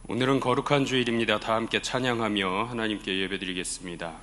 오늘은 거룩한 주일입니다. 다 함께 찬양하며 하나님께 예배드리겠습니다.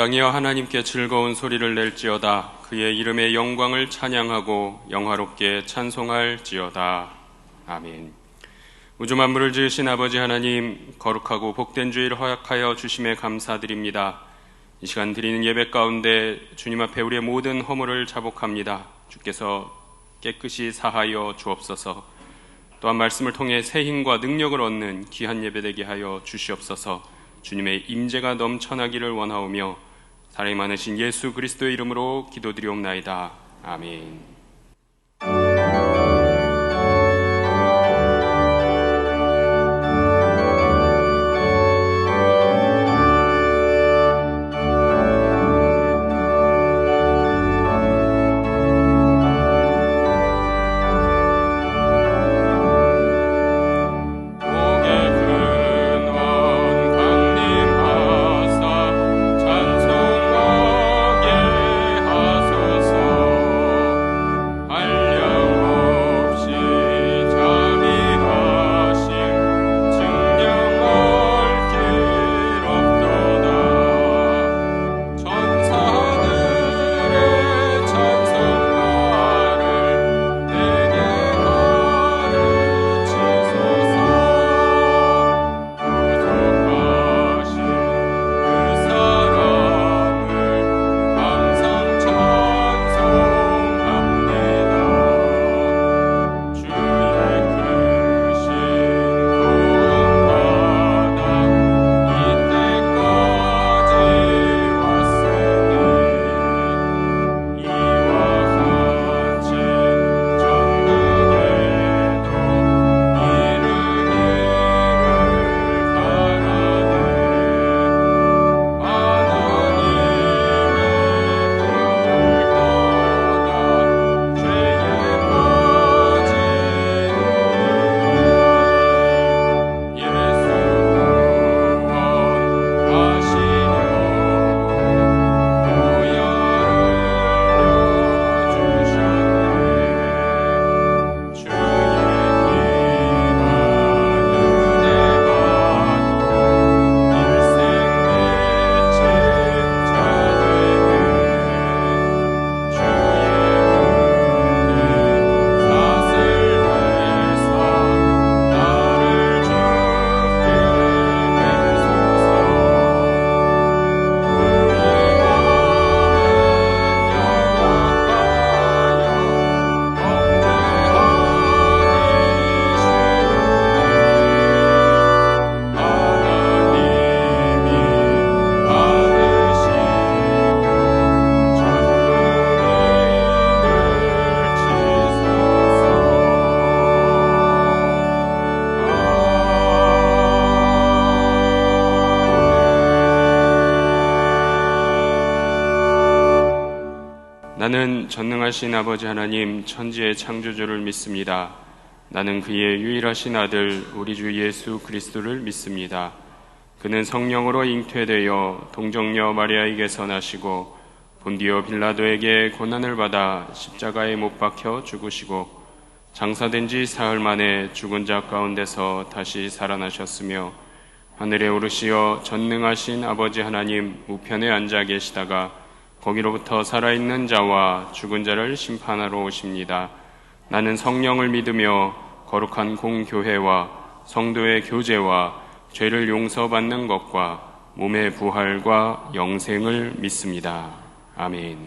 땅이여 하나님께 즐거운 소리를 낼지어다. 그의 이름의 영광을 찬양하고 영화롭게 찬송할지어다. 아멘. 우주 만물을 지으신 아버지 하나님, 거룩하고 복된 주일 허락하여 주심에 감사드립니다. 이 시간 드리는 예배 가운데 주님 앞에 우리의 모든 허물을 자복합니다. 주께서 깨끗이 사하여 주옵소서. 또한 말씀을 통해 새 힘과 능력을 얻는 귀한 예배 되게 하여 주시옵소서. 주님의 임재가 넘쳐나기를 원하오며 사랑이 많으신 예수 그리스도의 이름으로 기도드리옵나이다. 아멘. 나는 전능하신 아버지 하나님 천지의 창조주를 믿습니다. 나는 그의 유일하신 아들 우리 주 예수 그리스도를 믿습니다. 그는 성령으로 잉태되어 동정녀 마리아에게서 나시고 본디오 빌라도에게 고난을 받아 십자가에 못 박혀 죽으시고 장사된 지 사흘 만에 죽은 자 가운데서 다시 살아나셨으며 하늘에 오르시어 전능하신 아버지 하나님 우편에 앉아 계시다가 거기로부터 살아있는 자와 죽은 자를 심판하러 오십니다. 나는 성령을 믿으며 거룩한 공교회와 성도의 교제와 죄를 용서받는 것과 몸의 부활과 영생을 믿습니다. 아멘.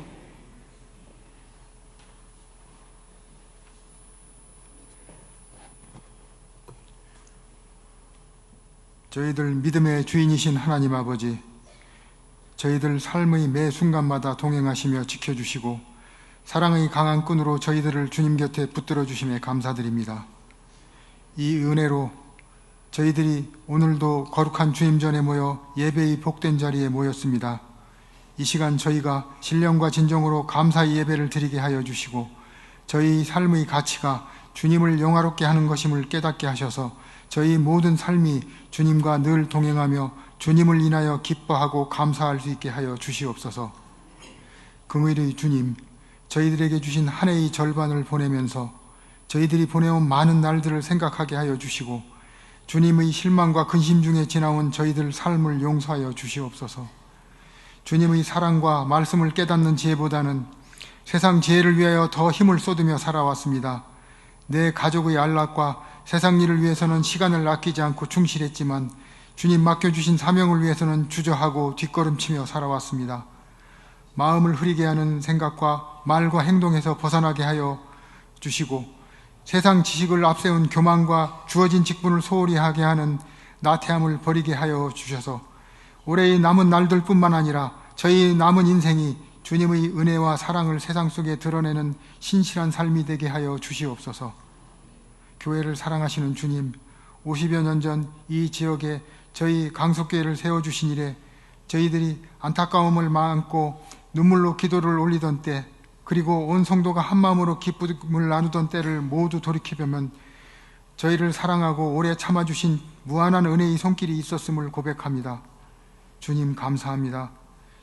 저희들 믿음의 주인이신 하나님 아버지, 저희들 삶의 매 순간마다 동행하시며 지켜주시고 사랑의 강한 끈으로 저희들을 주님 곁에 붙들어 주심에 감사드립니다. 이 은혜로 저희들이 오늘도 거룩한 주님 전에 모여 예배의 복된 자리에 모였습니다. 이 시간 저희가 신령과 진정으로 감사의 예배를 드리게 하여 주시고 저희 삶의 가치가 주님을 영화롭게 하는 것임을 깨닫게 하셔서 저희 모든 삶이 주님과 늘 동행하며 주님을 인하여 기뻐하고 감사할 수 있게 하여 주시옵소서. 긍휼의 주님, 저희들에게 주신 한 해의 절반을 보내면서 저희들이 보내온 많은 날들을 생각하게 하여 주시고 주님의 실망과 근심 중에 지나온 저희들 삶을 용서하여 주시옵소서. 주님의 사랑과 말씀을 깨닫는 지혜보다는 세상 지혜를 위하여 더 힘을 쏟으며 살아왔습니다. 내 가족의 안락과 세상 일을 위해서는 시간을 아끼지 않고 충실했지만 주님 맡겨주신 사명을 위해서는 주저하고 뒷걸음치며 살아왔습니다. 마음을 흐리게 하는 생각과 말과 행동에서 벗어나게 하여 주시고 세상 지식을 앞세운 교만과 주어진 직분을 소홀히 하게 하는 나태함을 버리게 하여 주셔서 올해의 남은 날들 뿐만 아니라 저희 남은 인생이 주님의 은혜와 사랑을 세상 속에 드러내는 신실한 삶이 되게 하여 주시옵소서. 교회를 사랑하시는 주님, 50여 년 전 이 지역에 저희 강석교회를 세워주신 이래 저희들이 안타까움을 안고 눈물로 기도를 올리던 때, 그리고 온 성도가 한마음으로 기쁨을 나누던 때를 모두 돌이켜보면 저희를 사랑하고 오래 참아주신 무한한 은혜의 손길이 있었음을 고백합니다. 주님 감사합니다.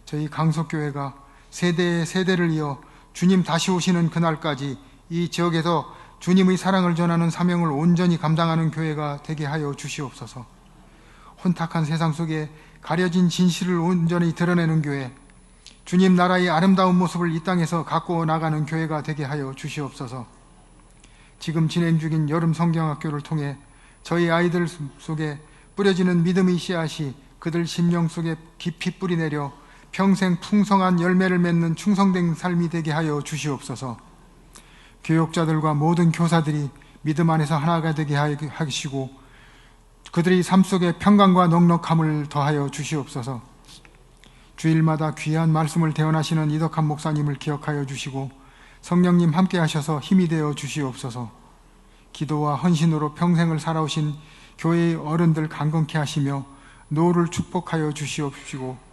저희 강석교회가 세대의 세대를 이어 주님 다시 오시는 그날까지 이 지역에서 주님의 사랑을 전하는 사명을 온전히 감당하는 교회가 되게 하여 주시옵소서. 혼탁한 세상 속에 가려진 진실을 온전히 드러내는 교회, 주님 나라의 아름다운 모습을 이 땅에서 갖고 나가는 교회가 되게 하여 주시옵소서. 지금 진행 중인 여름 성경학교를 통해 저희 아이들 속에 뿌려지는 믿음의 씨앗이 그들 심령 속에 깊이 뿌리내려 평생 풍성한 열매를 맺는 충성된 삶이 되게 하여 주시옵소서. 교육자들과 모든 교사들이 믿음 안에서 하나가 되게 하시고 그들의 삶 속에 평강과 넉넉함을 더하여 주시옵소서. 주일마다 귀한 말씀을 대언하시는 이덕한 목사님을 기억하여 주시고 성령님 함께 하셔서 힘이 되어 주시옵소서. 기도와 헌신으로 평생을 살아오신 교회의 어른들 강건케 하시며 노후를 축복하여 주시옵시고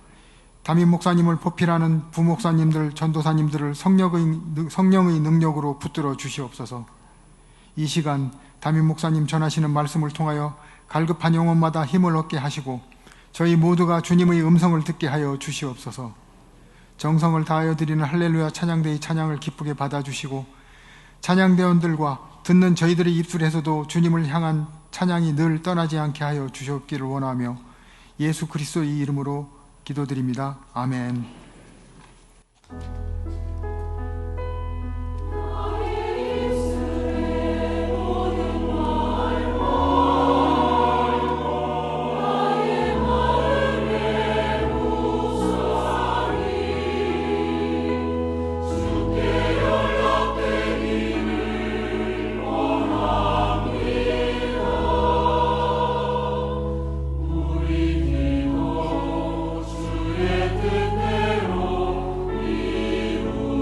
담임 목사님을 보필하는 부목사님들, 전도사님들을 성령의 능력으로 붙들어 주시옵소서. 이 시간 담임 목사님 전하시는 말씀을 통하여 갈급한 영혼마다 힘을 얻게 하시고 저희 모두가 주님의 음성을 듣게 하여 주시옵소서. 정성을 다하여 드리는 할렐루야 찬양대의 찬양을 기쁘게 받아주시고 찬양대원들과 듣는 저희들의 입술에서도 주님을 향한 찬양이 늘 떠나지 않게 하여 주시옵기를 원하며 예수 그리스도의 이름으로 기도드립니다. 아멘. 뜻대로 이루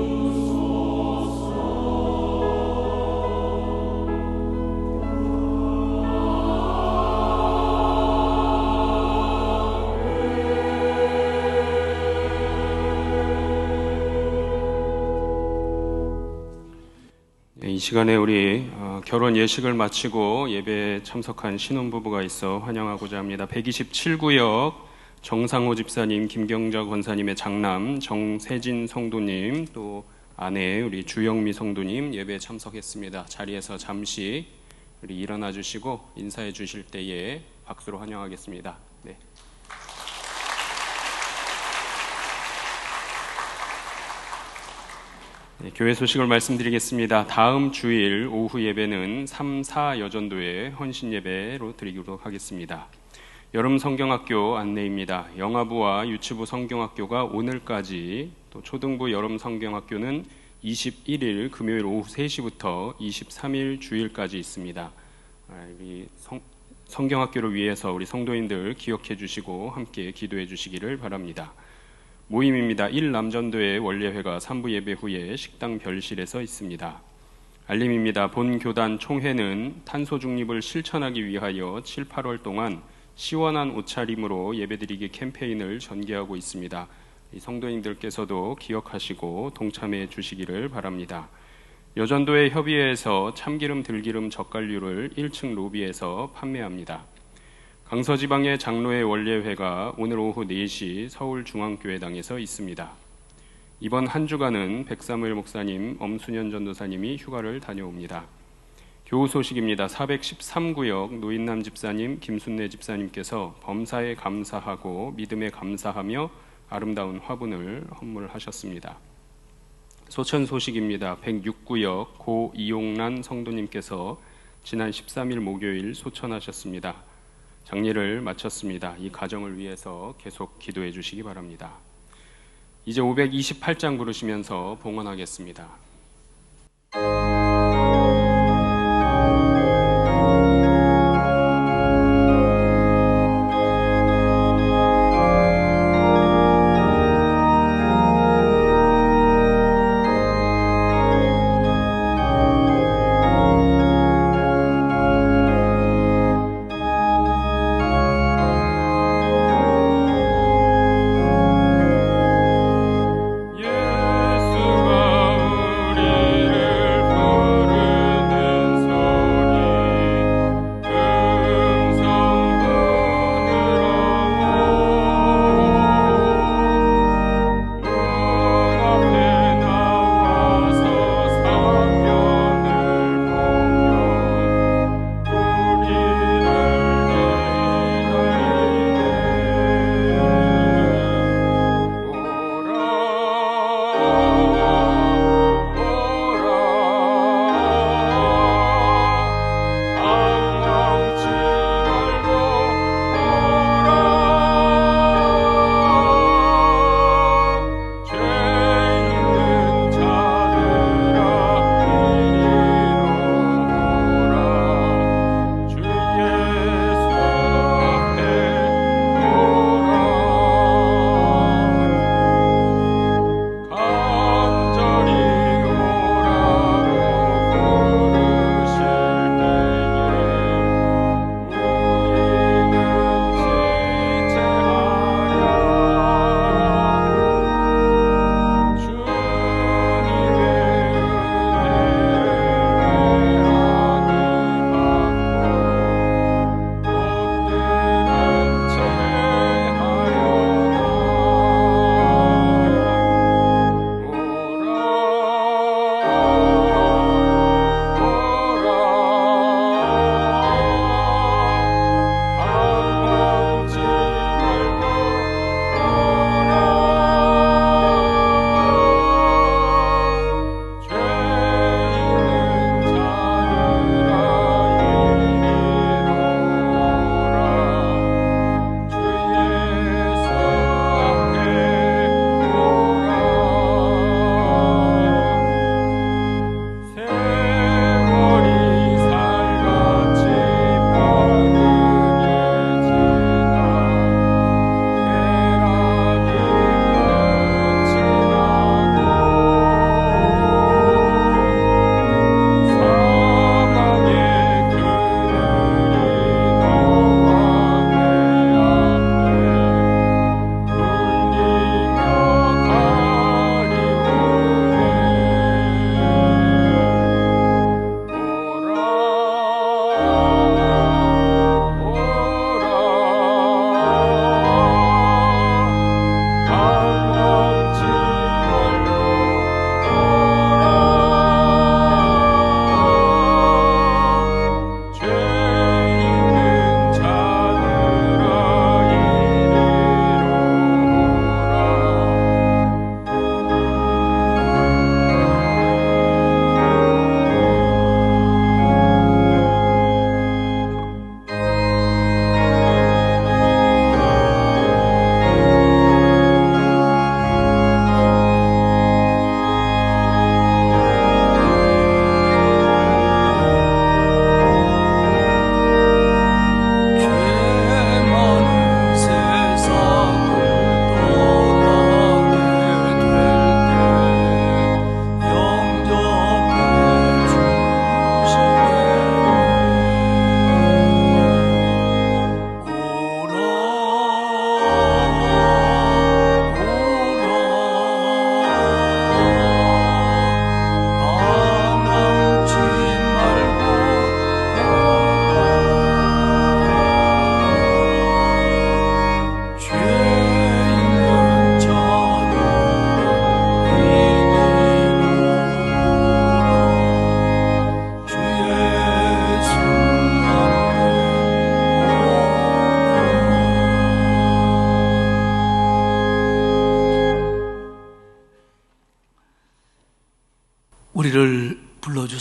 네, 이 시간에 우리 결혼 예식을 마치고 예배에 참석한 신혼부부가 있어 환영하고자 합니다. 127구역 정상호 집사님, 김경자 권사님의 장남 정세진 성도님, 또 아내 우리 주영미 성도님 예배에 참석했습니다. 자리에서 잠시 우리 일어나 주시고 인사해 주실 때에 박수로 환영하겠습니다. 네. 네, 교회 소식을 말씀드리겠습니다. 다음 주일 오후 예배는 3, 4 여전도의 헌신 예배로 드리도록 하겠습니다. 여름 성경학교 안내입니다. 영아부와 유치부 성경학교가 오늘까지, 또 초등부 여름 성경학교는 21일 금요일 오후 3시부터 23일 주일까지 있습니다. 우리 성경학교를 위해서 우리 성도인들 기억해 주시고 함께 기도해 주시기를 바랍니다. 모임입니다. 1남전도의 원례회가 3부 예배 후에 식당 별실에서 있습니다. 알림입니다. 본 교단 총회는 탄소 중립을 실천하기 위하여 7, 8월 동안 시원한 옷차림으로 예배드리기 캠페인을 전개하고 있습니다. 성도님들께서도 기억하시고 동참해 주시기를 바랍니다. 여전도의 협의회에서 참기름 들기름 젓갈류를 1층 로비에서 판매합니다. 강서지방의 장로의 원례회가 오늘 오후 4시 서울중앙교회당에서 있습니다. 이번 한 주간은 백사무엘 목사님, 엄순현 전도사님이 휴가를 다녀옵니다. 교우 소식입니다. 413구역 노인남 집사님, 김순례 집사님께서 범사에 감사하고 믿음에 감사하며 아름다운 화분을 헌물하셨습니다. 소천 소식입니다. 106구역 고 이용란 성도님께서 지난 13일 목요일 소천하셨습니다. 장례를 마쳤습니다. 이 가정을 위해서 계속 기도해 주시기 바랍니다. 이제 528장 부르시면서 봉헌하겠습니다. 예수가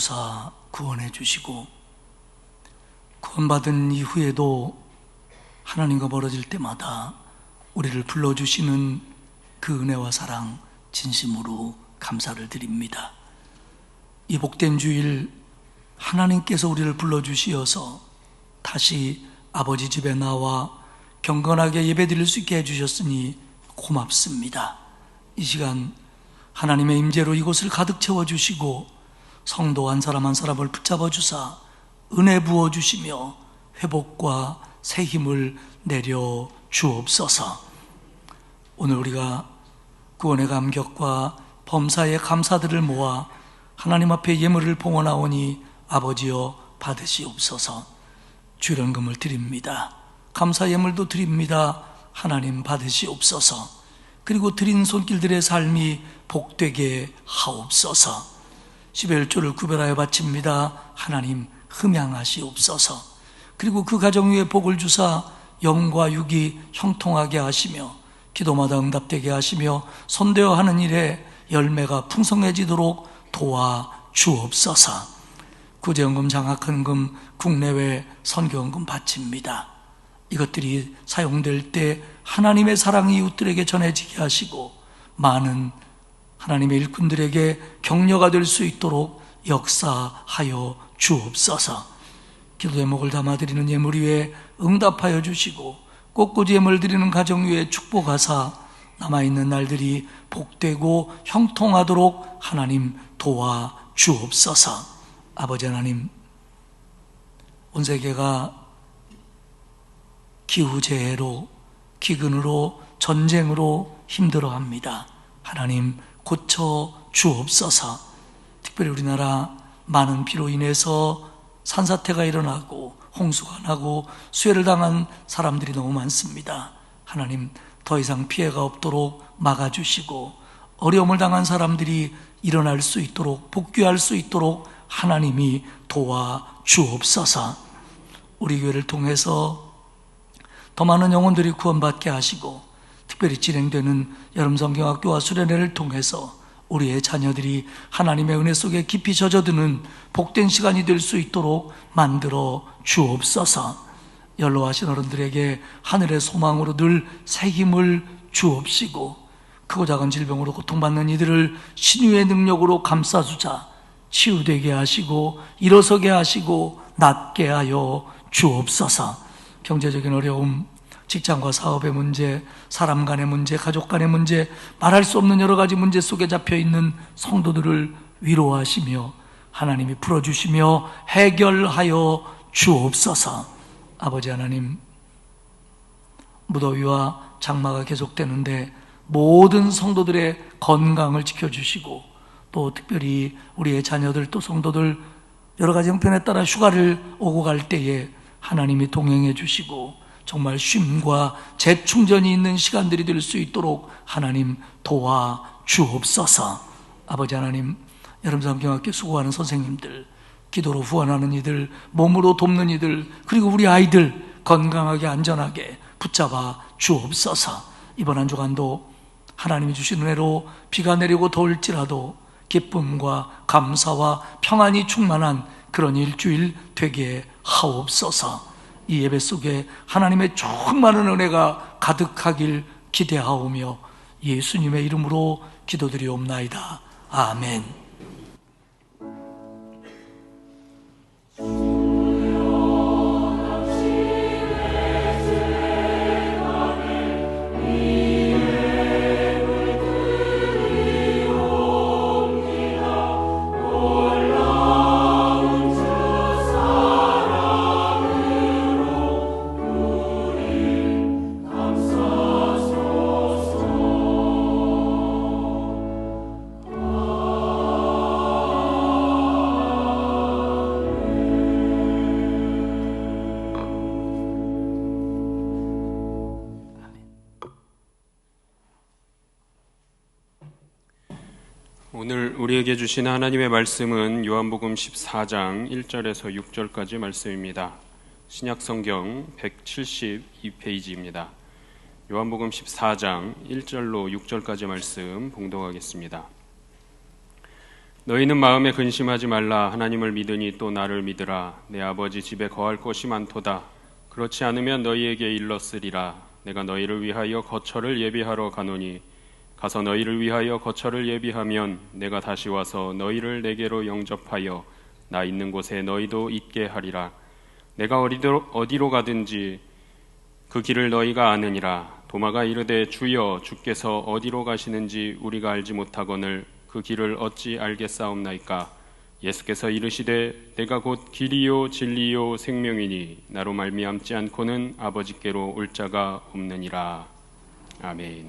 주사 구원해 주시고, 구원받은 이후에도 하나님과 멀어질 때마다 우리를 불러주시는 그 은혜와 사랑 진심으로 감사를 드립니다. 이 복된 주일 하나님께서 우리를 불러주시어서 다시 아버지 집에 나와 경건하게 예배드릴 수 있게 해주셨으니 고맙습니다. 이 시간 하나님의 임재로 이곳을 가득 채워주시고 성도 한 사람 한 사람을 붙잡아 주사 은혜 부어주시며 회복과 새 힘을 내려 주옵소서. 오늘 우리가 구원의 감격과 범사의 감사들을 모아 하나님 앞에 예물을 봉헌하오니 아버지여 받으시옵소서. 주련금을 드립니다. 감사 예물도 드립니다. 하나님 받으시옵소서. 그리고 드린 손길들의 삶이 복되게 하옵소서. 11조를 구별하여 바칩니다. 하나님 흠양하시옵소서. 그리고 그 가정 위에 복을 주사 영과 육이 형통하게 하시며 기도마다 응답되게 하시며 선되어 하는 일에 열매가 풍성해지도록 도와 주옵소서. 구제연금, 장학헌금, 국내외 선교연금 바칩니다. 이것들이 사용될 때 하나님의 사랑이 이웃들에게 전해지게 하시고 많은 하나님의 일꾼들에게 격려가 될 수 있도록 역사하여 주옵소서. 기도 제목을 담아드리는 예물 위에 응답하여 주시고 꽃꽂이 예물 드리는 가정 위에 축복하사 남아있는 날들이 복되고 형통하도록 하나님 도와 주옵소서. 아버지 하나님, 온 세계가 기후재해로, 기근으로, 전쟁으로 힘들어합니다. 하나님 고쳐 주옵소서. 특별히 우리나라 많은 비로 인해서 산사태가 일어나고 홍수가 나고 수해를 당한 사람들이 너무 많습니다. 하나님 더 이상 피해가 없도록 막아주시고 어려움을 당한 사람들이 일어날 수 있도록, 복귀할 수 있도록 하나님이 도와 주옵소서. 우리 교회를 통해서 더 많은 영혼들이 구원받게 하시고 특별히 진행되는 여름성경학교와 수련회를 통해서 우리의 자녀들이 하나님의 은혜 속에 깊이 젖어드는 복된 시간이 될 수 있도록 만들어 주옵소서. 연로하신 어른들에게 하늘의 소망으로 늘 새 힘을 주옵시고 크고 작은 질병으로 고통받는 이들을 신유의 능력으로 감싸주자 치유되게 하시고 일어서게 하시고 낫게 하여 주옵소서. 경제적인 어려움, 직장과 사업의 문제, 사람 간의 문제, 가족 간의 문제, 말할 수 없는 여러 가지 문제 속에 잡혀있는 성도들을 위로하시며 하나님이 풀어주시며 해결하여 주옵소서. 아버지 하나님, 무더위와 장마가 계속되는데 모든 성도들의 건강을 지켜주시고 또 특별히 우리의 자녀들 또 성도들 여러 가지 형편에 따라 휴가를 오고 갈 때에 하나님이 동행해 주시고 정말 쉼과 재충전이 있는 시간들이 될 수 있도록 하나님 도와 주옵소서. 아버지 하나님, 여름성경학교 수고하는 선생님들, 기도로 후원하는 이들, 몸으로 돕는 이들, 그리고 우리 아이들 건강하게 안전하게 붙잡아 주옵소서. 이번 한 주간도 하나님이 주신 은혜로 비가 내리고 더울지라도 기쁨과 감사와 평안이 충만한 그런 일주일 되게 하옵소서. 이 예배 속에 하나님의 충만한 은혜가 가득하길 기대하오며 예수님의 이름으로 기도드리옵나이다. 아멘. 오늘 우리에게 주신 하나님의 말씀은 요한복음 14장 1절에서 6절까지 말씀입니다. 신약성경 172페이지입니다. 요한복음 14장 1절로 6절까지 말씀 봉독하겠습니다. 너희는 마음에 근심하지 말라. 하나님을 믿으니 또 나를 믿으라. 내 아버지 집에 거할 곳이 많도다. 그렇지 않으면 너희에게 일렀으리라. 내가 너희를 위하여 거처를 예비하러 가노니 가서 너희를 위하여 거처를 예비하면 내가 다시 와서 너희를 내게로 영접하여 나 있는 곳에 너희도 있게 하리라. 내가 어디로 가든지 그 길을 너희가 아느니라. 도마가 이르되 주여, 주께서 어디로 가시는지 우리가 알지 못하거늘 그 길을 어찌 알겠사옵나이까? 예수께서 이르시되 내가 곧 길이요 진리요 생명이니 나로 말미암지 않고는 아버지께로 올 자가 없느니라. 아멘.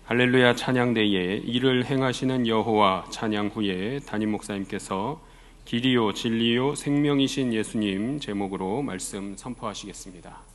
할렐루야 찬양대에 이를 행하시는 여호와 찬양 후에 담임 목사님께서 길이요 진리요 생명이신 예수님 제목으로 말씀 선포하시겠습니다.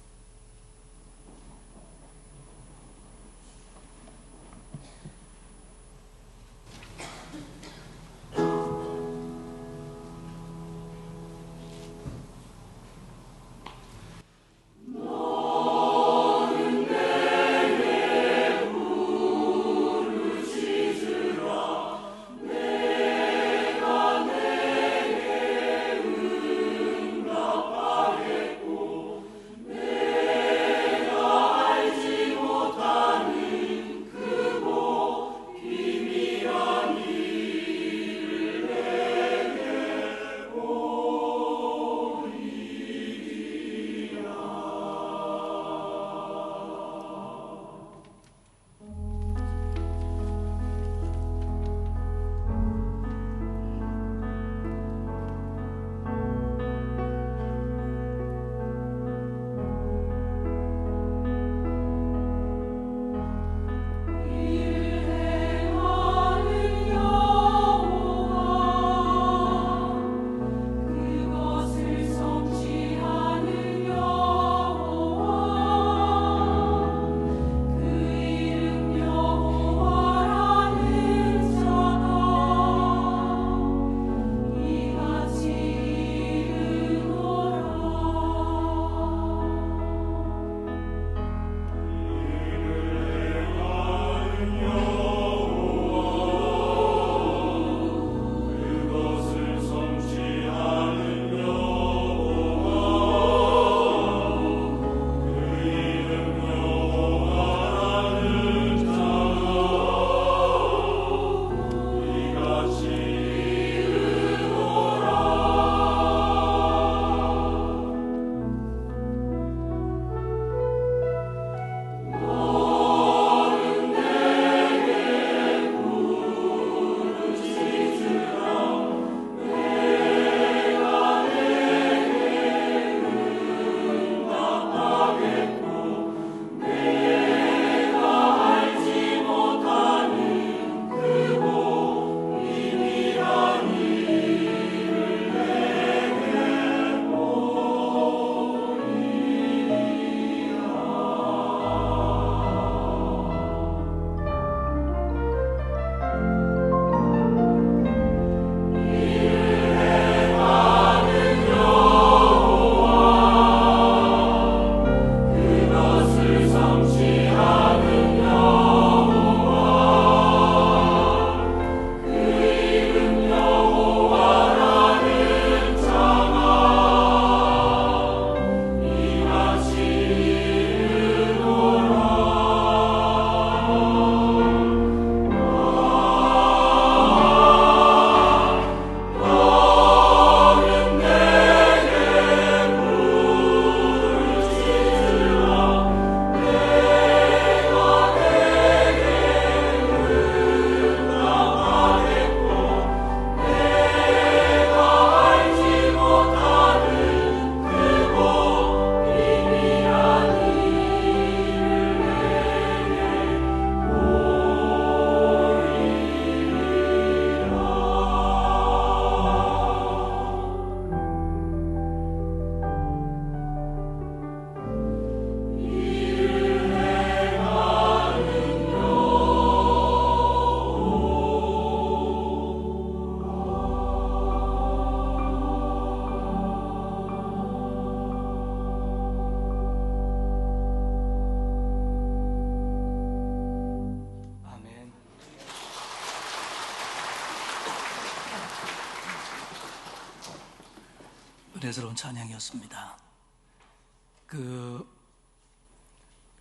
은혜스러운 찬양이었습니다.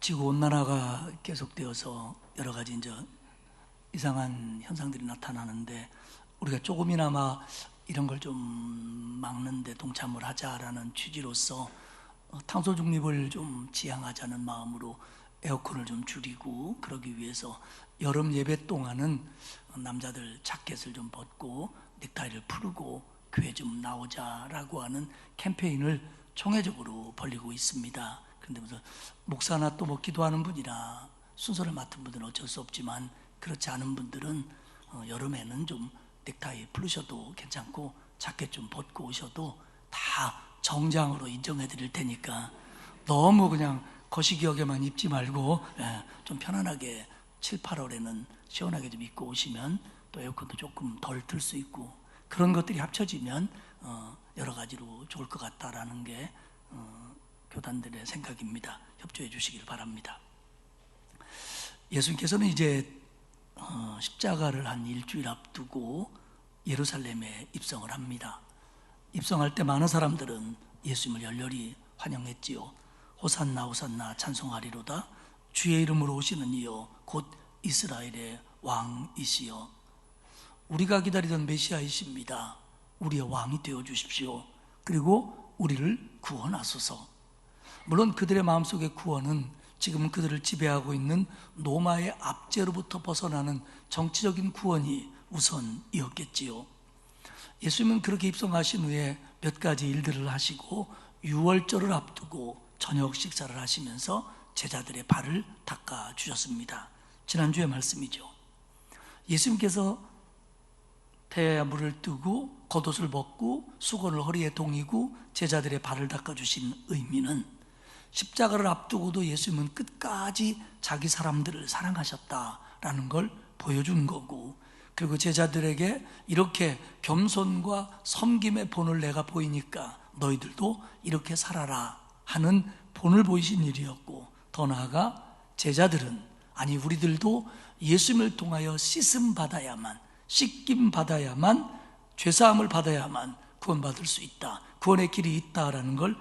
지구 온난화가 계속되어서 여러 가지 이제 이상한 현상들이 나타나는데, 우리가 조금이나마 이런 걸 좀 막는데 동참을 하자라는 취지로서 탄소 중립을 좀 지향하자는 마음으로 에어컨을 좀 줄이고, 그러기 위해서 여름 예배 동안은 남자들 자켓을 좀 벗고 넥타이를 풀고 교회 좀 나오자라고 하는 캠페인을 총회적으로 벌이고 있습니다. 그런데 무슨 목사나 또 뭐 기도하는 분이나 순서를 맡은 분들은 어쩔 수 없지만, 그렇지 않은 분들은 여름에는 좀 넥타이 풀으셔도 괜찮고 자켓 좀 벗고 오셔도 다 정장으로 인정해 드릴 테니까 너무 그냥 거시기하게만 입지 말고 좀 편안하게 7, 8월에는 시원하게 좀 입고 오시면 또 에어컨도 조금 덜 틀 수 있고, 그런 것들이 합쳐지면 여러 가지로 좋을 것 같다라는 게 교단들의 생각입니다. 협조해 주시길 바랍니다. 예수님께서는 이제 십자가를 한 일주일 앞두고 예루살렘에 입성을 합니다. 입성할 때 많은 사람들은 예수님을 열렬히 환영했지요. 호산나 호산나 찬송하리로다. 주의 이름으로 오시는 이여 곧 이스라엘의 왕이시여. 우리가 기다리던 메시아이십니다. 우리의 왕이 되어 주십시오. 그리고 우리를 구원하소서. 물론 그들의 마음속의 구원은 지금 그들을 지배하고 있는 로마의 압제로부터 벗어나는 정치적인 구원이 우선이었겠지요. 예수님은 그렇게 입성하신 후에 몇 가지 일들을 하시고 유월절을 앞두고 저녁 식사를 하시면서 제자들의 발을 닦아주셨습니다. 지난주의 말씀이죠. 예수님께서 태에 물을 뜨고 겉옷을 벗고 수건을 허리에 동이고 제자들의 발을 닦아주신 의미는, 십자가를 앞두고도 예수님은 끝까지 자기 사람들을 사랑하셨다라는 걸 보여준 거고, 그리고 제자들에게 이렇게 겸손과 섬김의 본을 내가 보이니까 너희들도 이렇게 살아라 하는 본을 보이신 일이었고, 더 나아가 제자들은, 아니 우리들도 예수님을 통하여 씻음 받아야만, 씻김 받아야만, 죄사함을 받아야만 구원받을 수 있다, 구원의 길이 있다라는 걸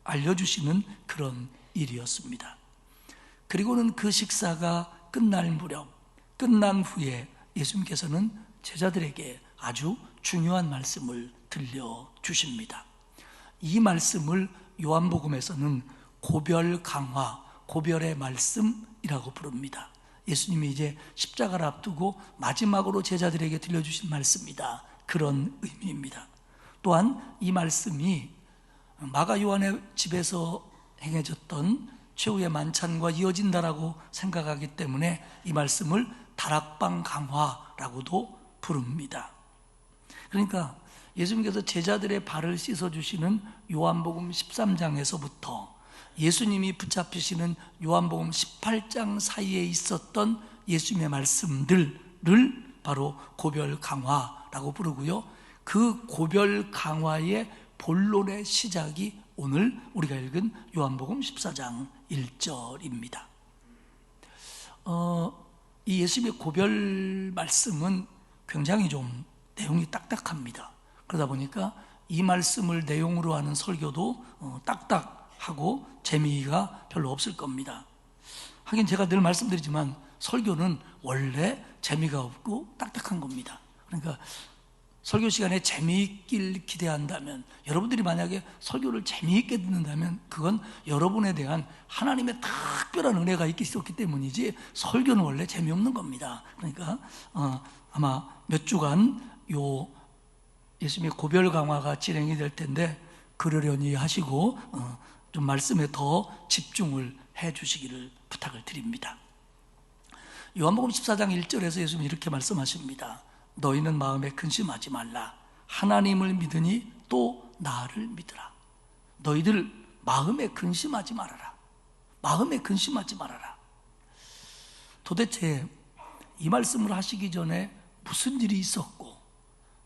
알려주시는 그런 일이었습니다. 그리고는 그 식사가 끝날 무렵, 끝난 후에 예수님께서는 제자들에게 아주 중요한 말씀을 들려주십니다. 이 말씀을 요한복음에서는 고별 강화, 고별의 말씀이라고 부릅니다. 예수님이 이제 십자가를 앞두고 마지막으로 제자들에게 들려주신 말씀이다, 그런 의미입니다. 또한 이 말씀이 마가 요한의 집에서 행해졌던 최후의 만찬과 이어진다라고 생각하기 때문에 이 말씀을 다락방 강화라고도 부릅니다. 그러니까 예수님께서 제자들의 발을 씻어주시는 요한복음 13장에서부터 예수님이 붙잡히시는 요한복음 18장 사이에 있었던 예수님의 말씀들을 바로 고별 강화라고 부르고요. 그 고별 강화의 본론의 시작이 오늘 우리가 읽은 요한복음 14장 1절입니다. 이 예수님의 고별 말씀은 굉장히 좀 내용이 딱딱합니다. 그러다 보니까 이 말씀을 내용으로 하는 설교도 딱딱하고 재미가 별로 없을 겁니다. 하긴 제가 늘 말씀드리지만 설교는 원래 재미가 없고 딱딱한 겁니다. 그러니까 설교 시간에 재미있길 기대한다면, 여러분들이 만약에 설교를 재미있게 듣는다면 그건 여러분에 대한 하나님의 특별한 은혜가 있기 때문이지, 설교는 원래 재미없는 겁니다. 그러니까 아마 몇 주간 요 예수님의 고별 강화가 진행이 될 텐데 그러려니 하시고 좀 말씀에 더 집중을 해 주시기를 부탁을 드립니다. 요한복음 14장 1절에서 예수님이 이렇게 말씀하십니다. 너희는 마음에 근심하지 말라. 하나님을 믿으니 또 나를 믿으라. 너희들 마음에 근심하지 말아라. 마음에 근심하지 말아라. 도대체 이 말씀을 하시기 전에 무슨 일이 있었고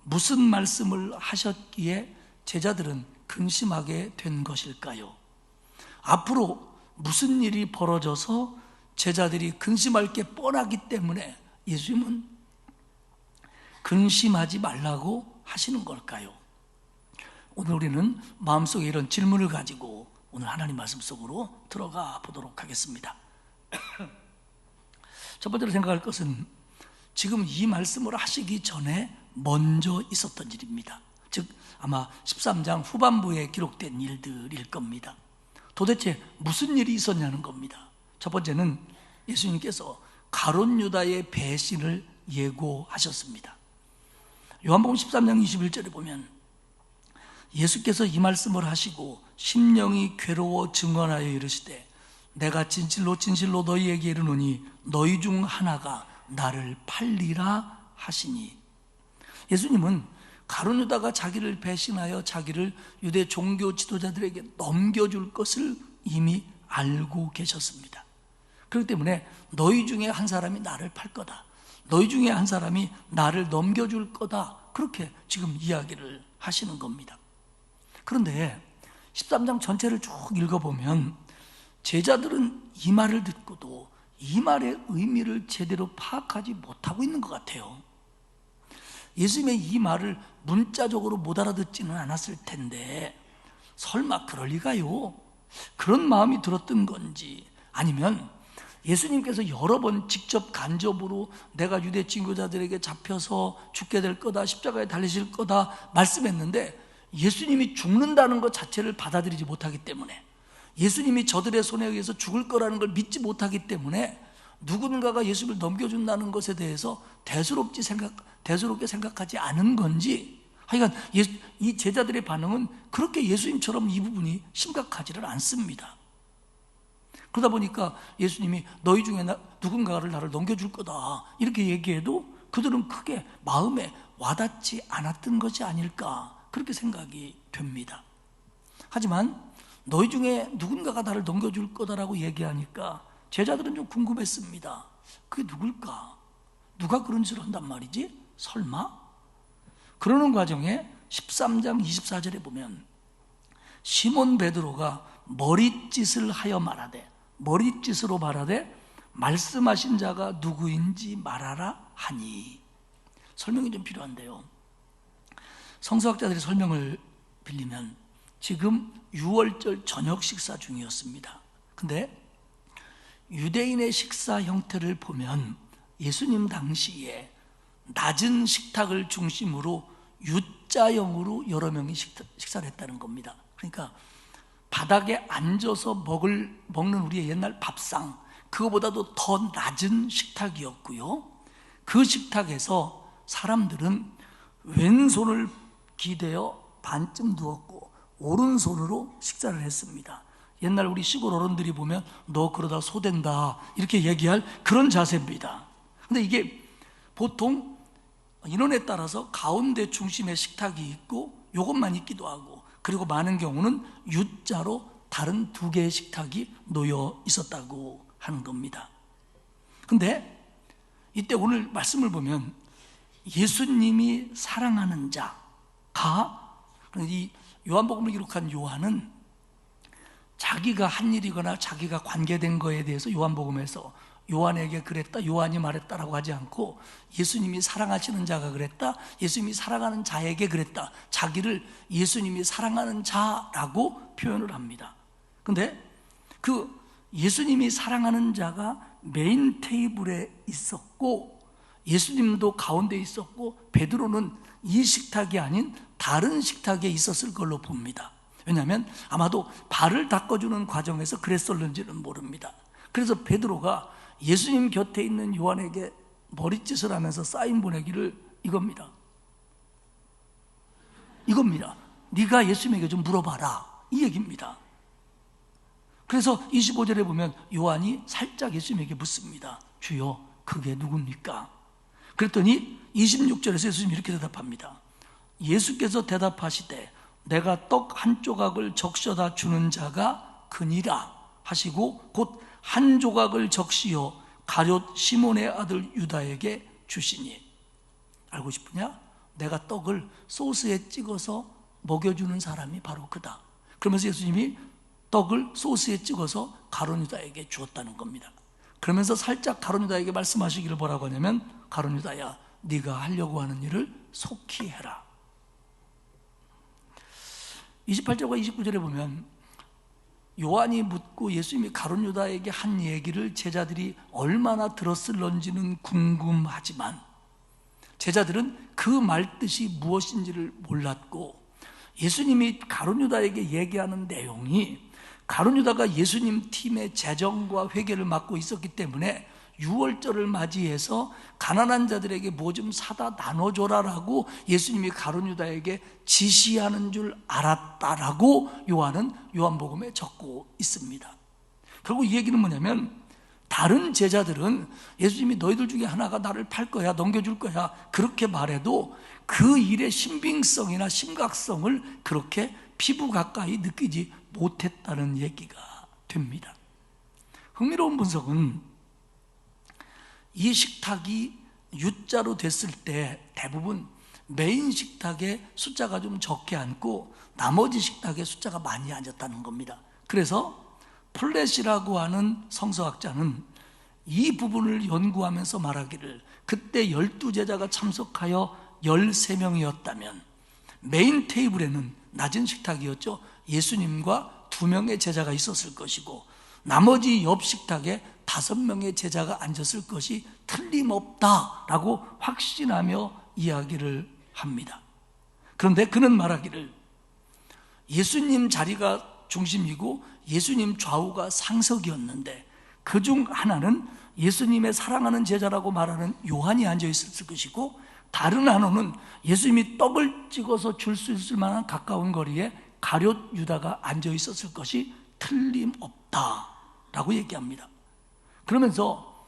무슨 말씀을 하셨기에 제자들은 근심하게 된 것일까요? 앞으로 무슨 일이 벌어져서 제자들이 근심할 게 뻔하기 때문에 예수님은 근심하지 말라고 하시는 걸까요? 오늘 우리는 마음속에 이런 질문을 가지고 오늘 하나님 말씀 속으로 들어가 보도록 하겠습니다. 첫 번째로 생각할 것은 지금 이 말씀을 하시기 전에 먼저 있었던 일입니다. 즉 아마 13장 후반부에 기록된 일들일 겁니다. 도대체 무슨 일이 있었냐는 겁니다. 첫 번째는 예수님께서 가룟 유다의 배신을 예고하셨습니다. 요한복음 13장 21절에 보면 예수께서 이 말씀을 하시고 심령이 괴로워 증언하여 이르시되 내가 진실로 진실로 너희에게 이르노니 너희 중 하나가 나를 팔리라 하시니. 예수님은 가룟 유다가 자기를 배신하여 자기를 유대 종교 지도자들에게 넘겨줄 것을 이미 알고 계셨습니다. 그렇기 때문에 너희 중에 한 사람이 나를 팔 거다, 너희 중에 한 사람이 나를 넘겨줄 거다, 그렇게 지금 이야기를 하시는 겁니다. 그런데 13장 전체를 쭉 읽어보면 제자들은 이 말을 듣고도 이 말의 의미를 제대로 파악하지 못하고 있는 것 같아요. 예수님의 이 말을 문자적으로 못 알아듣지는 않았을 텐데 설마 그럴 리가요? 그런 마음이 들었던 건지, 아니면 예수님께서 여러 번 직접 간접으로 내가 유대 진교자들에게 잡혀서 죽게 될 거다, 십자가에 달리실 거다 말씀했는데 예수님이 죽는다는 것 자체를 받아들이지 못하기 때문에, 예수님이 저들의 손에 의해서 죽을 거라는 걸 믿지 못하기 때문에 누군가가 예수를 넘겨준다는 것에 대해서 대수롭게 생각하지 않은 건지, 하여간 이 제자들의 반응은 그렇게 예수님처럼 이 부분이 심각하지를 않습니다. 그러다 보니까 예수님이 너희 중에 누군가를 나를 넘겨줄 거다 이렇게 얘기해도 그들은 크게 마음에 와닿지 않았던 것이 아닐까, 그렇게 생각이 됩니다. 하지만 너희 중에 누군가가 나를 넘겨줄 거다라고 얘기하니까 제자들은 좀 궁금했습니다. 그게 누굴까? 누가 그런 짓을 한단 말이지? 설마? 그러는 과정에 13장 24절에 보면 시몬 베드로가 머릿짓을 하여 말하되, 머릿짓으로 말하되 말씀하신 자가 누구인지 말하라 하니. 설명이 좀 필요한데요, 성서학자들의 설명을 빌리면 지금 6월절 저녁 식사 중이었습니다. 근데 유대인의 식사 형태를 보면 예수님 당시에 낮은 식탁을 중심으로 U자형으로 여러 명이 식사를 했다는 겁니다. 그러니까 바닥에 앉아서 먹는 우리의 옛날 밥상, 그거보다도 더 낮은 식탁이었고요, 그 식탁에서 사람들은 왼손을 기대어 반쯤 누웠고 오른손으로 식사를 했습니다. 옛날 우리 시골 어른들이 보면 너 그러다 소된다 이렇게 얘기할 그런 자세입니다. 근데 이게 보통 인원에 따라서 가운데 중심에 식탁이 있고 요것만 있기도 하고, 그리고 많은 경우는 U자로 다른 두 개의 식탁이 놓여 있었다고 하는 겁니다. 근데 이때 오늘 말씀을 보면 예수님이 사랑하는 자가, 이 요한복음을 기록한 요한은 자기가 한 일이거나 자기가 관계된 거에 대해서 요한복음에서 요한에게 그랬다, 요한이 말했다라고 하지 않고 예수님이 사랑하시는 자가 그랬다, 예수님이 사랑하는 자에게 그랬다, 자기를 예수님이 사랑하는 자라고 표현을 합니다. 근데 그 예수님이 사랑하는 자가 메인 테이블에 있었고 예수님도 가운데 있었고 베드로는 이 식탁이 아닌 다른 식탁에 있었을 걸로 봅니다. 왜냐하면 아마도 발을 닦아주는 과정에서 그랬었는지는 모릅니다. 그래서 베드로가 예수님 곁에 있는 요한에게 머릿짓을 하면서 사인 보내기를 이겁니다. 네가 예수님에게 좀 물어봐라, 이 얘기입니다. 그래서 25절에 보면 요한이 살짝 예수님에게 묻습니다. 주여, 그게 누굽니까? 그랬더니 26절에서 예수님이 이렇게 대답합니다. 예수께서 대답하시되 내가 떡 한 조각을 적셔다 주는 자가 그니라 하시고 곧 한 조각을 적시어 가룟 시몬의 아들 유다에게 주시니. 알고 싶으냐? 내가 떡을 소스에 찍어서 먹여주는 사람이 바로 그다. 그러면서 예수님이 떡을 소스에 찍어서 가룟 유다에게 주었다는 겁니다. 그러면서 살짝 가룟 유다에게 말씀하시기를 뭐라고 하냐면, 가룟 유다야, 네가 하려고 하는 일을 속히 해라. 28절과 29절에 보면 요한이 묻고 예수님이 가룟 유다에게 한 얘기를 제자들이 얼마나 들었을런지는 궁금하지만 제자들은 그 말뜻이 무엇인지를 몰랐고 예수님이 가룟 유다에게 얘기하는 내용이 가룟 유다가 예수님 팀의 재정과 회계를 맡고 있었기 때문에 유월절을 맞이해서 가난한 자들에게 뭐 좀 사다 나눠줘라라고 예수님이 가룟 유다에게 지시하는 줄 알았다라고 요한은 요한복음에 적고 있습니다. 결국 이 얘기는 뭐냐면 다른 제자들은 예수님이 너희들 중에 하나가 나를 팔 거야, 넘겨줄 거야 그렇게 말해도 그 일의 신빙성이나 심각성을 그렇게 피부 가까이 느끼지 못했다는 얘기가 됩니다. 흥미로운 분석은 이 식탁이 U자로 됐을 때 대부분 메인 식탁에 숫자가 좀 적게 앉고 나머지 식탁에 숫자가 많이 앉았다는 겁니다. 그래서 플랫이라고 하는 성서학자는 이 부분을 연구하면서 말하기를 그때 12제자가 참석하여 13명이었다면 메인 테이블에는 낮은 식탁이었죠. 예수님과 2명의 제자가 있었을 것이고 나머지 옆 식탁에 5명의 제자가 앉았을 것이 틀림없다라고 확신하며 이야기를 합니다. 그런데 그는 말하기를 예수님 자리가 중심이고 예수님 좌우가 상석이었는데 그중 하나는 예수님의 사랑하는 제자라고 말하는 요한이 앉아있을 것이고 다른 한호는 예수님이 떡을 찍어서 줄 수 있을 만한 가까운 거리에 가룟 유다가 앉아있었을 것이 틀림없다라고 얘기합니다. 그러면서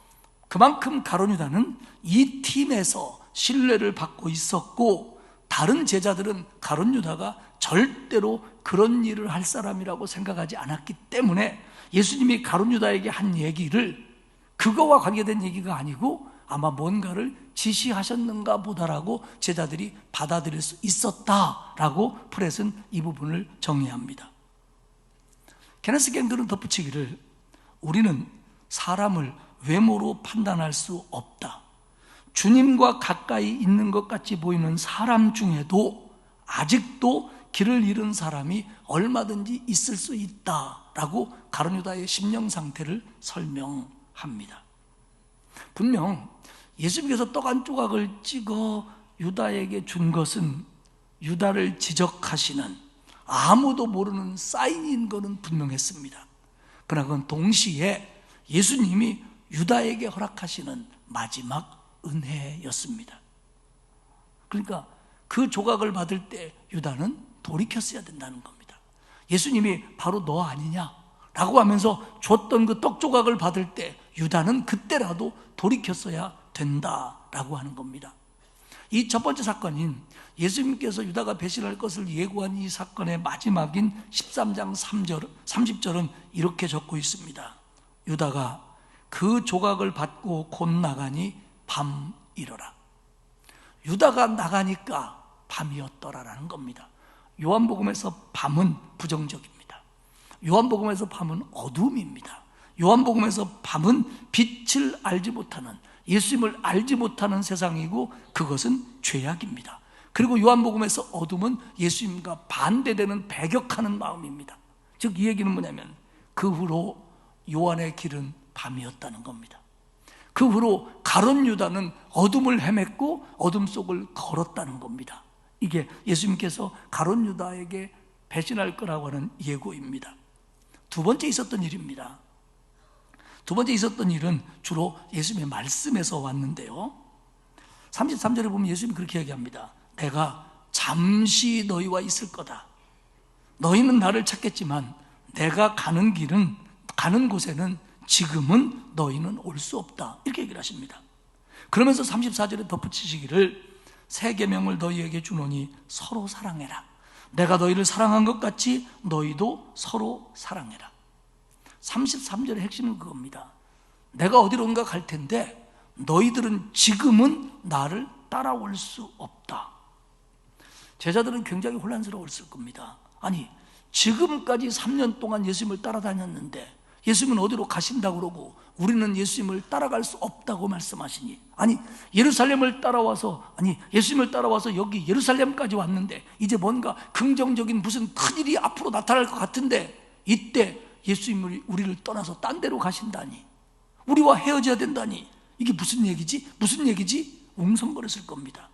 그만큼 가룟 유다는 이 팀에서 신뢰를 받고 있었고 다른 제자들은 가룟 유다가 절대로 그런 일을 할 사람이라고 생각하지 않았기 때문에 예수님이 가룟 유다에게 한 얘기를 그거와 관계된 얘기가 아니고 아마 뭔가를 지시하셨는가 보다라고 제자들이 받아들일 수 있었다라고 프렛은 이 부분을 정의합니다. 케네스 갱들은 덧붙이기를 우리는 사람을 외모로 판단할 수 없다. 주님과 가까이 있는 것 같이 보이는 사람 중에도 아직도 길을 잃은 사람이 얼마든지 있을 수 있다라고 가룟 유다의 심령 상태를 설명합니다. 분명 예수님께서 떡 한 조각을 찍어 유다에게 준 것은 유다를 지적하시는 아무도 모르는 사인인 것은 분명했습니다. 그러나 그건 동시에 예수님이 유다에게 허락하시는 마지막 은혜였습니다. 그러니까 그 조각을 받을 때 유다는 돌이켰어야 된다는 겁니다. 예수님이 바로 너 아니냐라고 하면서 줬던 그 떡 조각을 받을 때 유다는 그때라도 돌이켰어야 된다라고 하는 겁니다. 이 첫 번째 사건인 예수님께서 유다가 배신할 것을 예고한 이 사건의 마지막인 13장 30절은 이렇게 적고 있습니다. 유다가 그 조각을 받고 곧 나가니 밤이러라. 유다가 나가니까 밤이었더라라는 겁니다. 요한복음에서 밤은 부정적입니다. 요한복음에서 밤은 어둠입니다. 요한복음에서 밤은 빛을 알지 못하는, 예수님을 알지 못하는 세상이고 그것은 죄악입니다. 그리고 요한복음에서 어둠은 예수님과 반대되는 배격하는 마음입니다. 즉 이 얘기는 뭐냐면 그 후로 요한의 길은 밤이었다는 겁니다. 그 후로 가룟 유다는 어둠을 헤맸고 어둠 속을 걸었다는 겁니다. 이게 예수님께서 가룟 유다에게 배신할 거라고 하는 예고입니다. 두 번째 있었던 일입니다. 두 번째 있었던 일은 주로 예수님의 말씀에서 왔는데요. 33절에 보면 예수님이 그렇게 얘기합니다. 내가 잠시 너희와 있을 거다. 너희는 나를 찾겠지만 내가 가는 길은, 가는 곳에는 지금은 너희는 올 수 없다. 이렇게 얘기를 하십니다. 그러면서 34절에 덧붙이시기를 새 계명을 너희에게 주노니 서로 사랑해라. 내가 너희를 사랑한 것 같이 너희도 서로 사랑해라. 33절의 핵심은 그겁니다. 내가 어디론가 갈 텐데 너희들은 지금은 나를 따라올 수 없다. 제자들은 굉장히 혼란스러웠을 겁니다. 아니, 지금까지 3년 동안 예수님을 따라다녔는데 예수님은 어디로 가신다고 그러고 우리는 예수님을 따라갈 수 없다고 말씀하시니, 아니 예루살렘을 따라와서, 아니 예수님을 따라와서 여기 예루살렘까지 왔는데 이제 뭔가 긍정적인 무슨 큰일이 앞으로 나타날 것 같은데, 이때 예수님이 우리를 떠나서 딴 데로 가신다니, 우리와 헤어져야 된다니, 이게 무슨 얘기지? 무슨 얘기지? 웅성거렸을 겁니다.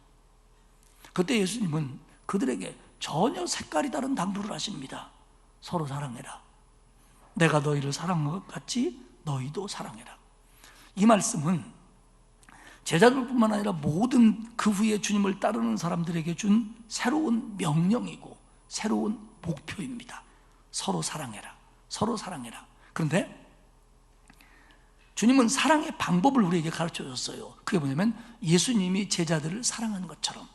그때 예수님은 그들에게 전혀 색깔이 다른 당부를 하십니다. 서로 사랑해라. 내가 너희를 사랑한 것 같이 너희도 사랑해라. 이 말씀은 제자들뿐만 아니라 모든 그 후에 주님을 따르는 사람들에게 준 새로운 명령이고 새로운 목표입니다. 서로 사랑해라. 서로 사랑해라. 그런데 주님은 사랑의 방법을 우리에게 가르쳐 줬어요. 그게 뭐냐면 예수님이 제자들을 사랑한 것처럼.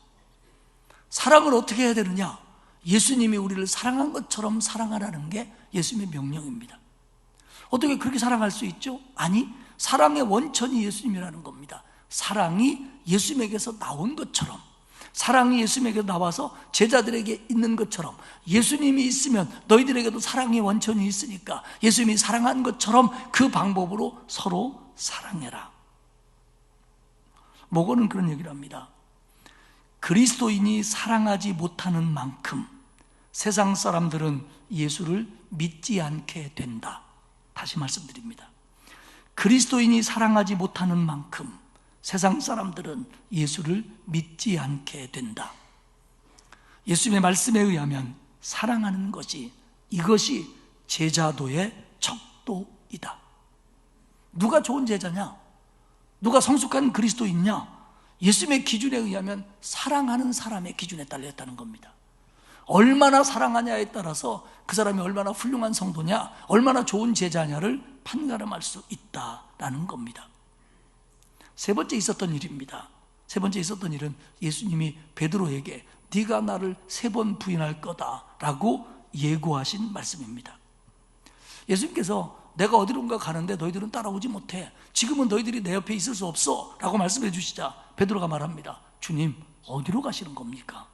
사랑을 어떻게 해야 되느냐? 예수님이 우리를 사랑한 것처럼 사랑하라는 게 예수님의 명령입니다. 어떻게 그렇게 사랑할 수 있죠? 아니, 사랑의 원천이 예수님이라는 겁니다. 사랑이 예수님에게서 나온 것처럼, 사랑이 예수님에게 나와서 제자들에게 있는 것처럼, 예수님이 있으면 너희들에게도 사랑의 원천이 있으니까 예수님이 사랑한 것처럼 그 방법으로 서로 사랑해라. 모고는 그런 얘기를 합니다. 그리스도인이 사랑하지 못하는 만큼 세상 사람들은 예수를 믿지 않게 된다. 다시 말씀드립니다. 그리스도인이 사랑하지 못하는 만큼 세상 사람들은 예수를 믿지 않게 된다. 예수님의 말씀에 의하면 사랑하는 것이, 이것이 제자도의 척도이다. 누가 좋은 제자냐? 누가 성숙한 그리스도인이냐? 예수님의 기준에 의하면 사랑하는 사람의 기준에 달렸다는 겁니다. 얼마나 사랑하냐에 따라서 그 사람이 얼마나 훌륭한 성도냐, 얼마나 좋은 제자냐를 판가름할 수 있다라는 겁니다. 세 번째 있었던 일입니다. 세 번째 있었던 일은 예수님이 베드로에게 네가 나를 3번 부인할 거다라고 예고하신 말씀입니다. 예수님께서 내가 어디론가 가는데 너희들은 따라오지 못해, 지금은 너희들이 내 옆에 있을 수 없어 라고 말씀해 주시자 베드로가 말합니다. 주님, 어디로 가시는 겁니까?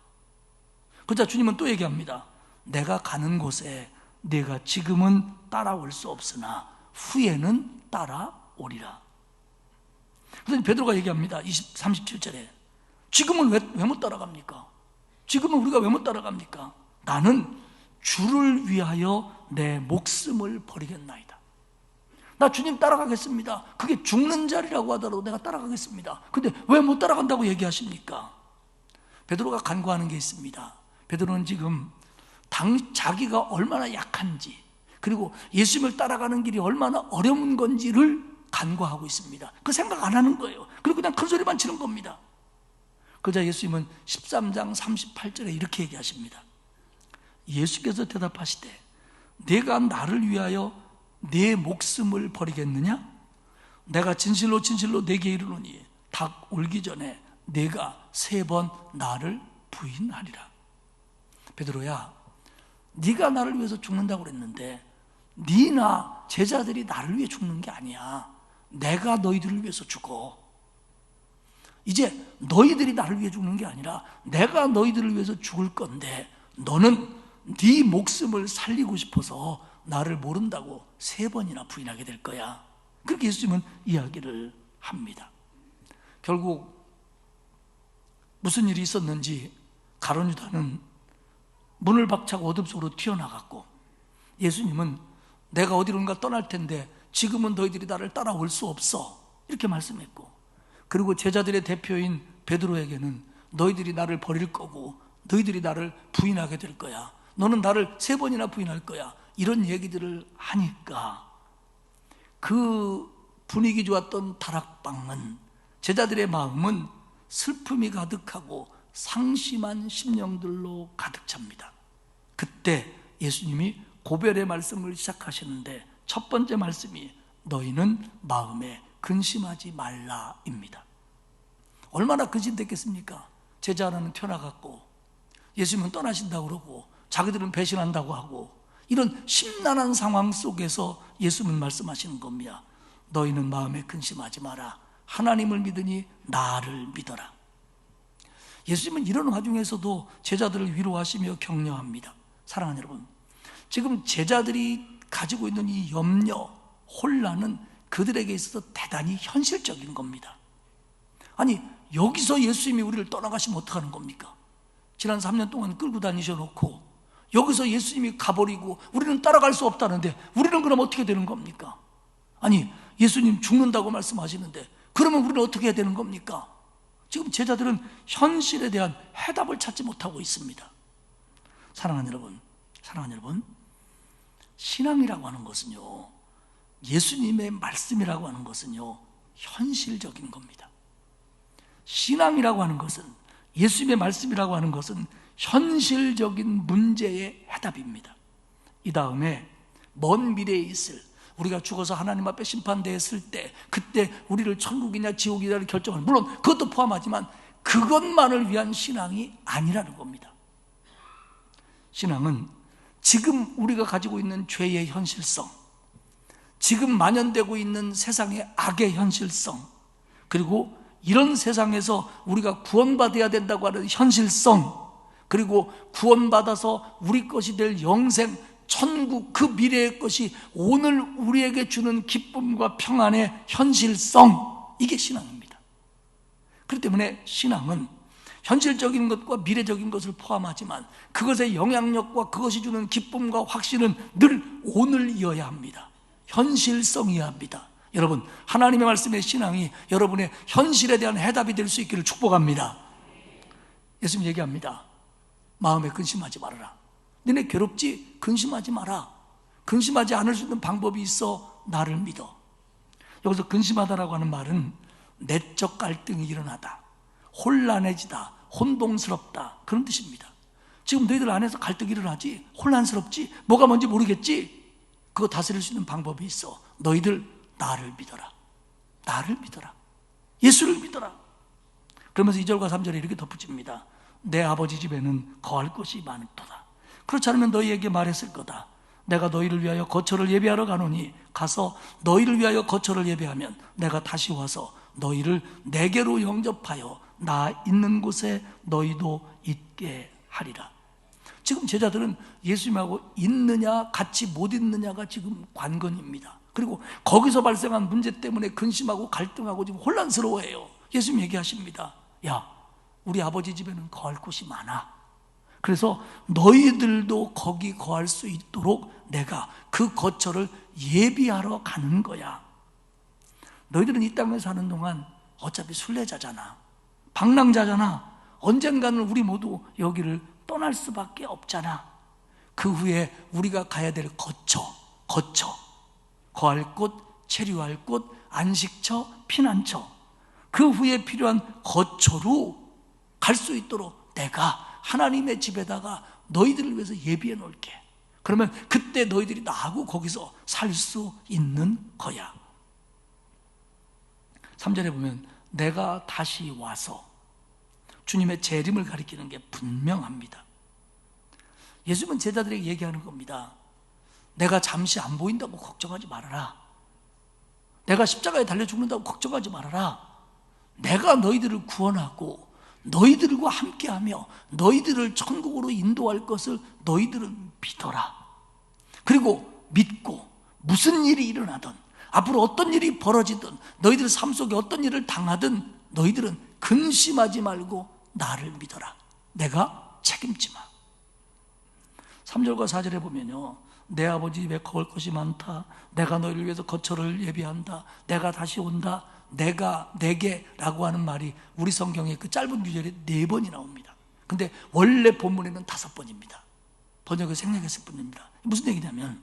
그러자 주님은 또 얘기합니다. 내가 가는 곳에 네가 지금은 따라올 수 없으나 후에는 따라오리라. 그래서 베드로가 얘기합니다. 37절에 지금은 왜 못 따라갑니까? 지금은 우리가 왜 못 따라갑니까? 나는 주를 위하여 내 목숨을 버리겠나이다. 나 주님 따라가겠습니다. 그게 죽는 자리라고 하더라도 내가 따라가겠습니다. 근데 왜 못 따라간다고 얘기하십니까? 베드로가 간구하는 게 있습니다. 베드로는 지금 자기가 얼마나 약한지, 그리고 예수님을 따라가는 길이 얼마나 어려운 건지를 간구하고 있습니다. 그 생각 안 하는 거예요. 그리고 그냥 큰 소리만 치는 겁니다. 그러자 예수님은 13장 38절에 이렇게 얘기하십니다. 예수께서 대답하시되 내가 나를 위하여 내 목숨을 버리겠느냐? 내가 진실로 진실로 내게 이르노니 닭 울기 전에 내가 3번 나를 부인하리라. 베드로야, 네가 나를 위해서 죽는다고 그랬는데 네나 제자들이 나를 위해 죽는 게 아니야. 내가 너희들을 위해서 죽어. 이제 너희들이 나를 위해 죽는 게 아니라 내가 너희들을 위해서 죽을 건데 너는 네 목숨을 살리고 싶어서 나를 모른다고 3번이나 부인하게 될 거야. 그렇게 예수님은 이야기를 합니다. 결국 무슨 일이 있었는지 가룟 유다는 문을 박차고 어둠 속으로 튀어나갔고, 예수님은 내가 어디론가 떠날 텐데 지금은 너희들이 나를 따라올 수 없어 이렇게 말씀했고, 그리고 제자들의 대표인 베드로에게는 너희들이 나를 버릴 거고 너희들이 나를 부인하게 될 거야. 너는 나를 3번이나 부인할 거야. 이런 얘기들을 하니까 그 분위기 좋았던 다락방은, 제자들의 마음은 슬픔이 가득하고 상심한 심령들로 가득 찹니다. 그때 예수님이 고별의 말씀을 시작하시는데 첫 번째 말씀이 너희는 마음에 근심하지 말라입니다. 얼마나 근심됐겠습니까? 제자 하나는 튀어나갔고 예수님은 떠나신다고 그러고 자기들은 배신한다고 하고, 이런 심란한 상황 속에서 예수님은 말씀하시는 겁니다. 너희는 마음에 근심하지 마라. 하나님을 믿으니 나를 믿어라. 예수님은 이런 와중에서도 제자들을 위로하시며 격려합니다. 사랑하는 여러분, 지금 제자들이 가지고 있는 이 염려, 혼란은 그들에게 있어서 대단히 현실적인 겁니다. 아니, 여기서 예수님이 우리를 떠나가시면 어떡하는 겁니까? 지난 3년 동안 끌고 다니셔놓고 여기서 예수님이 가버리고 우리는 따라갈 수 없다는데 우리는 그럼 어떻게 되는 겁니까? 아니, 예수님 죽는다고 말씀하시는데 그러면 우리는 어떻게 해야 되는 겁니까? 지금 제자들은 현실에 대한 해답을 찾지 못하고 있습니다. 사랑하는 여러분, 신앙이라고 하는 것은요, 예수님의 말씀이라고 하는 것은요, 현실적인 겁니다. 신앙이라고 하는 것은, 예수님의 말씀이라고 하는 것은 현실적인 문제의 해답입니다. 이 다음에 먼 미래에 있을, 우리가 죽어서 하나님 앞에 심판대에 설 때, 그때 우리를 천국이냐 지옥이냐를 결정하는, 물론 그것도 포함하지만 그것만을 위한 신앙이 아니라는 겁니다. 신앙은 지금 우리가 가지고 있는 죄의 현실성, 지금 만연되고 있는 세상의 악의 현실성, 그리고 이런 세상에서 우리가 구원받아야 된다고 하는 현실성, 그리고 구원받아서 우리 것이 될 영생, 천국, 그 미래의 것이 오늘 우리에게 주는 기쁨과 평안의 현실성, 이게 신앙입니다. 그렇기 때문에 신앙은 현실적인 것과 미래적인 것을 포함하지만 그것의 영향력과 그것이 주는 기쁨과 확신은 늘 오늘이어야 합니다. 현실성이어야 합니다. 여러분, 하나님의 말씀의 신앙이 여러분의 현실에 대한 해답이 될 수 있기를 축복합니다. 예수님 얘기합니다. 마음에 근심하지 말아라. 너네 괴롭지? 근심하지 마라. 근심하지 않을 수 있는 방법이 있어. 나를 믿어. 여기서 근심하다라고 하는 말은 내적 갈등이 일어나다, 혼란해지다, 혼동스럽다, 그런 뜻입니다. 지금 너희들 안에서 갈등이 일어나지? 혼란스럽지? 뭐가 뭔지 모르겠지? 그거 다스릴 수 있는 방법이 있어. 너희들 나를 믿어라. 나를 믿어라. 예수를 믿어라. 그러면서 2절과 3절에 이렇게 덧붙입니다. 내 아버지 집에는 거할 것이 많도다. 그렇지 않으면 너희에게 말했을 거다. 내가 너희를 위하여 거처를 예비하러 가노니 가서 너희를 위하여 거처를 예비하면 내가 다시 와서 너희를 내게로 영접하여 나 있는 곳에 너희도 있게 하리라. 지금 제자들은 예수님하고 있느냐 같이 못 있느냐가 지금 관건입니다. 그리고 거기서 발생한 문제 때문에 근심하고 갈등하고 지금 혼란스러워해요. 예수님 얘기하십니다. 야, 우리 아버지 집에는 거할 곳이 많아. 그래서 너희들도 거기 거할 수 있도록 내가 그 거처를 예비하러 가는 거야. 너희들은 이 땅에 사는 동안 어차피 순례자잖아, 방랑자잖아. 언젠가는 우리 모두 여기를 떠날 수밖에 없잖아. 그 후에 우리가 가야 될 거처, 거할 곳, 체류할 곳, 안식처, 피난처, 그 후에 필요한 거처로 갈 수 있도록 내가 하나님의 집에다가 너희들을 위해서 예비해 놓을게. 그러면 그때 너희들이 나하고 거기서 살 수 있는 거야. 3절에 보면 내가 다시 와서, 주님의 재림을 가리키는 게 분명합니다. 예수님은 제자들에게 얘기하는 겁니다. 내가 잠시 안 보인다고 걱정하지 말아라. 내가 십자가에 달려 죽는다고 걱정하지 말아라. 내가 너희들을 구원하고 너희들과 함께하며 너희들을 천국으로 인도할 것을 너희들은 믿어라. 그리고 믿고 무슨 일이 일어나든, 앞으로 어떤 일이 벌어지든, 너희들 삶 속에 어떤 일을 당하든 너희들은 근심하지 말고 나를 믿어라. 내가 책임지마. 3절과 4절에 보면요, 내 아버지 집에 거할 것이 많다. 내가 너희를 위해서 거처를 예비한다. 내가 다시 온다. 내가, 내게 라고 하는 말이 우리 성경에 그 짧은 구절에 4번이 나옵니다. 근데 원래 본문에는 5번입니다. 번역을 생략했을 뿐입니다. 무슨 얘기냐면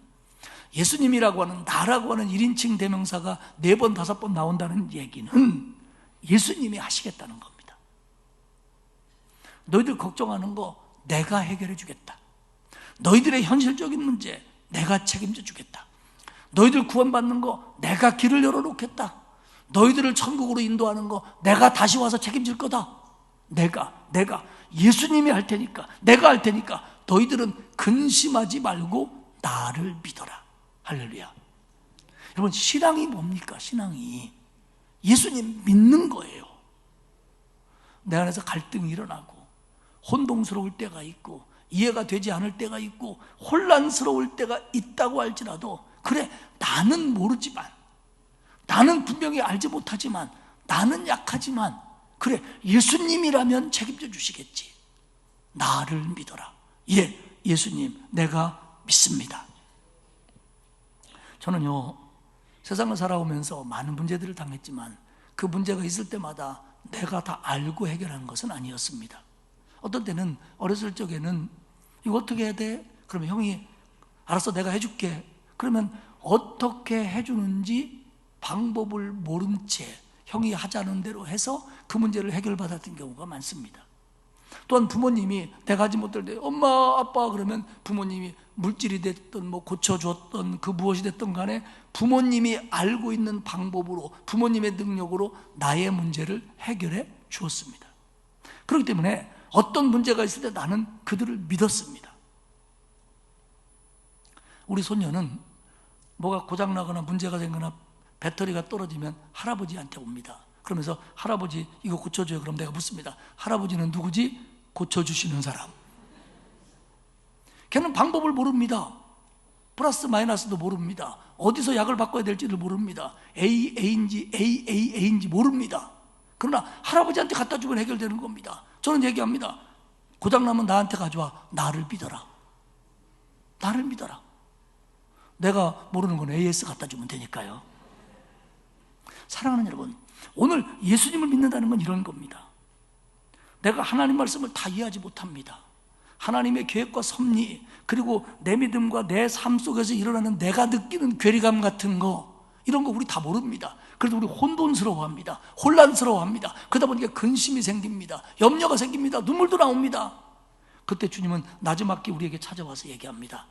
예수님이라고 하는, 나라고 하는 1인칭 대명사가 4번, 5번 나온다는 얘기는 예수님이 하시겠다는 겁니다. 너희들 걱정하는 거 내가 해결해 주겠다. 너희들의 현실적인 문제 내가 책임져 주겠다. 너희들 구원받는 거 내가 길을 열어놓겠다. 너희들을 천국으로 인도하는 거 내가 다시 와서 책임질 거다. 내가 예수님이 할 테니까, 내가 할 테니까 너희들은 근심하지 말고 나를 믿어라. 할렐루야. 여러분, 신앙이 뭡니까? 신앙이 예수님 믿는 거예요. 내 안에서 갈등이 일어나고 혼동스러울 때가 있고 이해가 되지 않을 때가 있고 혼란스러울 때가 있다고 할지라도 그래, 나는 모르지만, 나는 분명히 알지 못하지만, 나는 약하지만, 그래, 예수님이라면 책임져 주시겠지. 나를 믿어라. 예, 예수님, 내가 믿습니다. 저는요, 세상을 살아오면서 많은 문제들을 당했지만 그 문제가 있을 때마다 내가 다 알고 해결하는 것은 아니었습니다. 어떤 때는 어렸을 적에는 이거 어떻게 해야 돼? 그러면 형이 알았어, 내가 해줄게. 그러면 어떻게 해주는지 방법을 모른 채 형이 하자는 대로 해서 그 문제를 해결받았던 경우가 많습니다. 또한 부모님이 내가 하지 못할 때 엄마, 아빠 그러면 부모님이 물질이 됐든 뭐 고쳐줬던 그 무엇이 됐든 간에 부모님이 알고 있는 방법으로, 부모님의 능력으로 나의 문제를 해결해 주었습니다. 그렇기 때문에 어떤 문제가 있을 때 나는 그들을 믿었습니다. 우리 손녀는 뭐가 고장나거나 문제가 생거나 배터리가 떨어지면 할아버지한테 옵니다. 그러면서 할아버지 이거 고쳐줘요. 그럼 내가 묻습니다. 할아버지는 누구지? 고쳐주시는 사람. 걔는 방법을 모릅니다. 플러스 마이너스도 모릅니다. 어디서 약을 바꿔야 될지를 모릅니다. A인지 A인지 모릅니다. 그러나 할아버지한테 갖다 주면 해결되는 겁니다. 저는 얘기합니다. 고장나면 나한테 가져와. 나를 믿어라. 나를 믿어라. 내가 모르는 건 AS 갖다 주면 되니까요. 사랑하는 여러분, 오늘 예수님을 믿는다는 건 이런 겁니다. 내가 하나님 말씀을 다 이해하지 못합니다. 하나님의 계획과 섭리, 그리고 내 믿음과 내 삶 속에서 일어나는 내가 느끼는 괴리감 같은 거, 이런 거 우리 다 모릅니다. 그래서 우리 혼돈스러워합니다. 혼란스러워합니다. 그러다 보니까 근심이 생깁니다. 염려가 생깁니다. 눈물도 나옵니다. 그때 주님은 나지막히 우리에게 찾아와서 얘기합니다.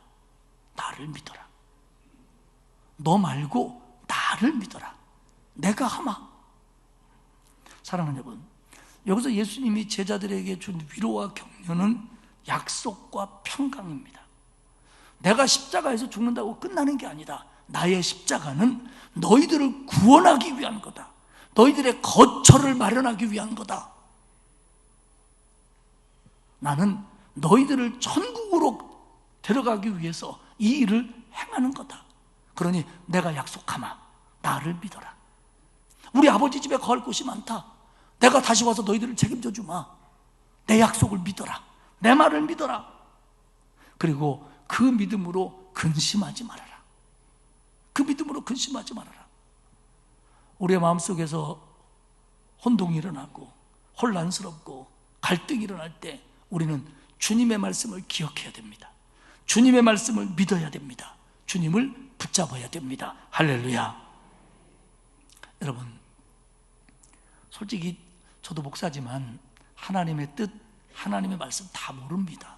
나를 믿어라. 너 말고 나를 믿어라. 내가 하마. 사랑하는 여러분, 여기서 예수님이 제자들에게 준 위로와 격려는 약속과 평강입니다. 내가 십자가에서 죽는다고 끝나는 게 아니다. 나의 십자가는 너희들을 구원하기 위한 거다. 너희들의 거처를 마련하기 위한 거다. 나는 너희들을 천국으로 데려가기 위해서 이 일을 행하는 거다. 그러니 내가 약속하마. 나를 믿어라. 우리 아버지 집에 거할 곳이 많다. 내가 다시 와서 너희들을 책임져 주마. 내 약속을 믿어라. 내 말을 믿어라. 그리고 그 믿음으로 근심하지 말아라. 그 믿음으로 근심하지 말아라. 우리의 마음속에서 혼동이 일어나고 혼란스럽고 갈등이 일어날 때 우리는 주님의 말씀을 기억해야 됩니다. 주님의 말씀을 믿어야 됩니다. 주님을 붙잡아야 됩니다. 할렐루야. 여러분, 솔직히 저도 목사지만 하나님의 뜻, 하나님의 말씀 다 모릅니다.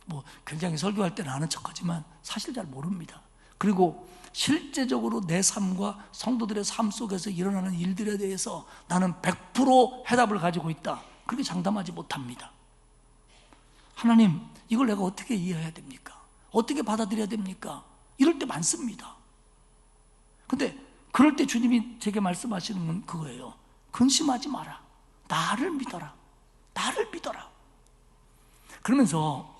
뭐 굉장히 설교할 때는 아는 척하지만 사실 잘 모릅니다. 그리고 실제적으로 내 삶과 성도들의 삶 속에서 일어나는 일들에 대해서 나는 100% 해답을 가지고 있다, 그렇게 장담하지 못합니다. 하나님, 이걸 내가 어떻게 이해해야 됩니까? 어떻게 받아들여야 됩니까? 이럴 때 많습니다. 근데 그럴 때 주님이 제게 말씀하시는 건 그거예요. 근심하지 마라. 나를 믿어라. 나를 믿어라. 그러면서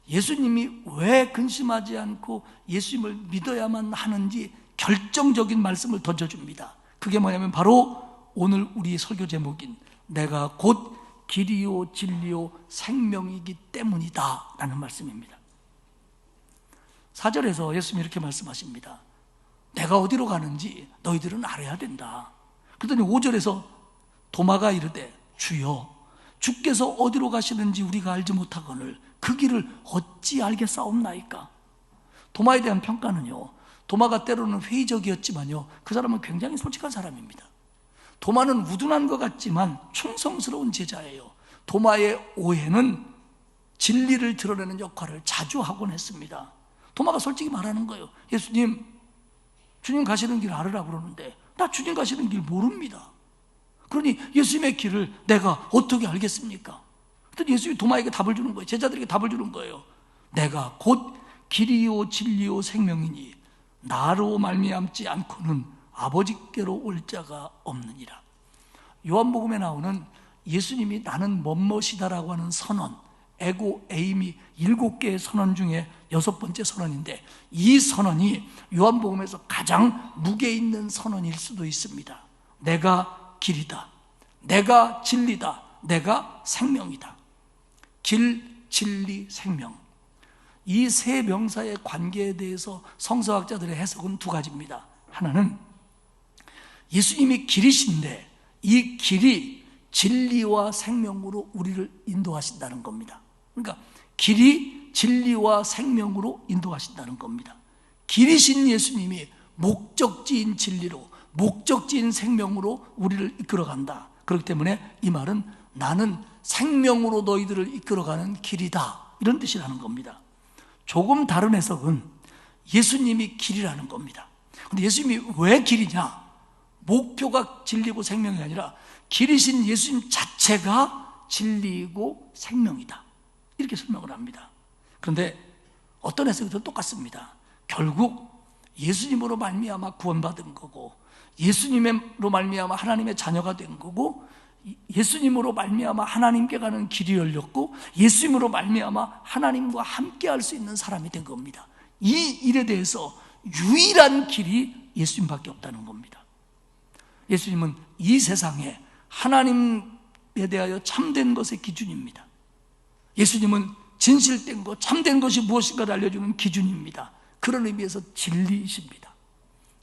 예수님이 왜 근심하지 않고 예수님을 믿어야만 하는지 결정적인 말씀을 던져줍니다. 그게 뭐냐면 바로 오늘 우리 설교 제목인 내가 곧 길이요 진리요 생명이기 때문이다 라는 말씀입니다. 4절에서 예수님이 이렇게 말씀하십니다. 내가 어디로 가는지 너희들은 알아야 된다. 그랬더니 5절에서 도마가 이르되 주여, 주께서 어디로 가시는지 우리가 알지 못하거늘 그 길을 어찌 알겠사옵나이까. 도마에 대한 평가는요, 도마가 때로는 회의적이었지만요, 그 사람은 굉장히 솔직한 사람입니다. 도마는 우둔한 것 같지만 충성스러운 제자예요. 도마의 오해는 진리를 드러내는 역할을 자주 하곤 했습니다. 도마가 솔직히 말하는 거예요. 예수님, 주님 가시는 길 알으라고 그러는데 나 주님 가시는 길 모릅니다. 그러니 예수님의 길을 내가 어떻게 알겠습니까? 그랬더니 예수님이 도마에게 답을 주는 거예요. 제자들에게 답을 주는 거예요. 내가 곧 길이요 진리요 생명이니 나로 말미암지 않고는 아버지께로 올 자가 없느니라. 요한복음에 나오는 예수님이 나는 뭐뭐이다라고 하는 선언, 에고 에이미 7개의 선언 중에 6번째 선언인데, 이 선언이 요한복음에서 가장 무게 있는 선언일 수도 있습니다. 내가 길이다, 내가 진리다, 내가 생명이다. 길, 진리, 생명. 이 세 명사의 관계에 대해서 성서학자들의 해석은 두 가지입니다. 하나는 예수님이 길이신데 이 길이 진리와 생명으로 우리를 인도하신다는 겁니다. 그러니까 길이 진리와 생명으로 인도하신다는 겁니다. 길이신 예수님이 목적지인 진리로, 목적지인 생명으로 우리를 이끌어간다. 그렇기 때문에 이 말은 나는 생명으로 너희들을 이끌어가는 길이다, 이런 뜻이라는 겁니다. 조금 다른 해석은 예수님이 길이라는 겁니다. 근데 예수님이 왜 길이냐? 목표가 진리고 생명이 아니라 길이신 예수님 자체가 진리이고 생명이다, 이렇게 설명을 합니다. 그런데 어떤 해석도 똑같습니다. 결국 예수님으로 말미암아 구원받은 거고, 예수님으로 말미암아 하나님의 자녀가 된 거고, 예수님으로 말미암아 하나님께 가는 길이 열렸고, 예수님으로 말미암아 하나님과 함께 할 수 있는 사람이 된 겁니다. 이 일에 대해서 유일한 길이 예수님밖에 없다는 겁니다. 예수님은 이 세상에 하나님에 대하여 참된 것의 기준입니다. 예수님은 진실된 것, 참된 것이 무엇인가를 알려주는 기준입니다. 그런 의미에서 진리이십니다.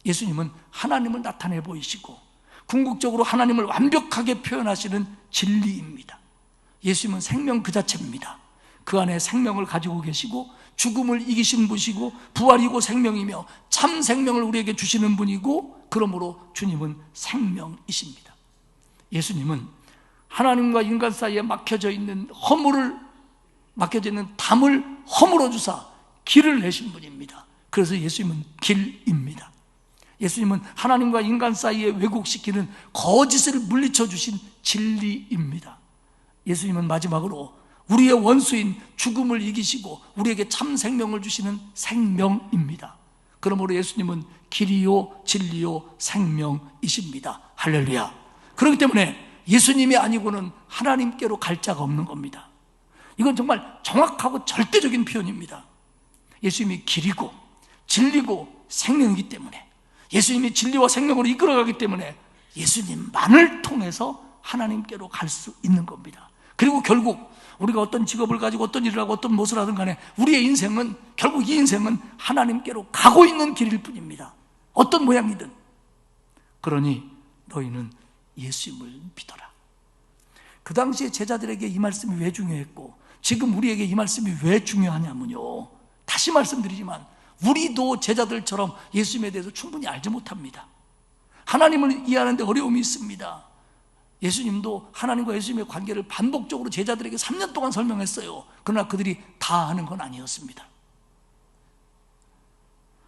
예수님은 하나님을 나타내 보이시고 궁극적으로 하나님을 완벽하게 표현하시는 진리입니다. 예수님은 생명 그 자체입니다. 그 안에 생명을 가지고 계시고 죽음을 이기신 분이시고 부활이고 생명이며 참 생명을 우리에게 주시는 분이고, 그러므로 주님은 생명이십니다. 예수님은 하나님과 인간 사이에 막혀져 있는 담을 허물어 주사 길을 내신 분입니다. 그래서 예수님은 길입니다. 예수님은 하나님과 인간 사이에 왜곡시키는 거짓을 물리쳐 주신 진리입니다. 예수님은 마지막으로 우리의 원수인 죽음을 이기시고 우리에게 참 생명을 주시는 생명입니다. 그러므로 예수님은 길이요 진리요 생명이십니다. 할렐루야. 그렇기 때문에 예수님이 아니고는 하나님께로 갈 자가 없는 겁니다. 이건 정말 정확하고 절대적인 표현입니다. 예수님이 길이고 진리고 생명이기 때문에, 예수님이 진리와 생명으로 이끌어가기 때문에 예수님만을 통해서 하나님께로 갈 수 있는 겁니다. 그리고 결국 우리가 어떤 직업을 가지고 어떤 일을 하고 어떤 무엇을 하든 간에 우리의 인생은, 결국 이 인생은 하나님께로 가고 있는 길일 뿐입니다. 어떤 모양이든. 그러니 너희는 예수님을 믿어라. 그 당시에 제자들에게 이 말씀이 왜 중요했고 지금 우리에게 이 말씀이 왜 중요하냐면요, 다시 말씀드리지만 우리도 제자들처럼 예수님에 대해서 충분히 알지 못합니다. 하나님을 이해하는 데 어려움이 있습니다. 예수님도 하나님과 예수님의 관계를 반복적으로 제자들에게 3년 동안 설명했어요. 그러나 그들이 다 아는 건 아니었습니다.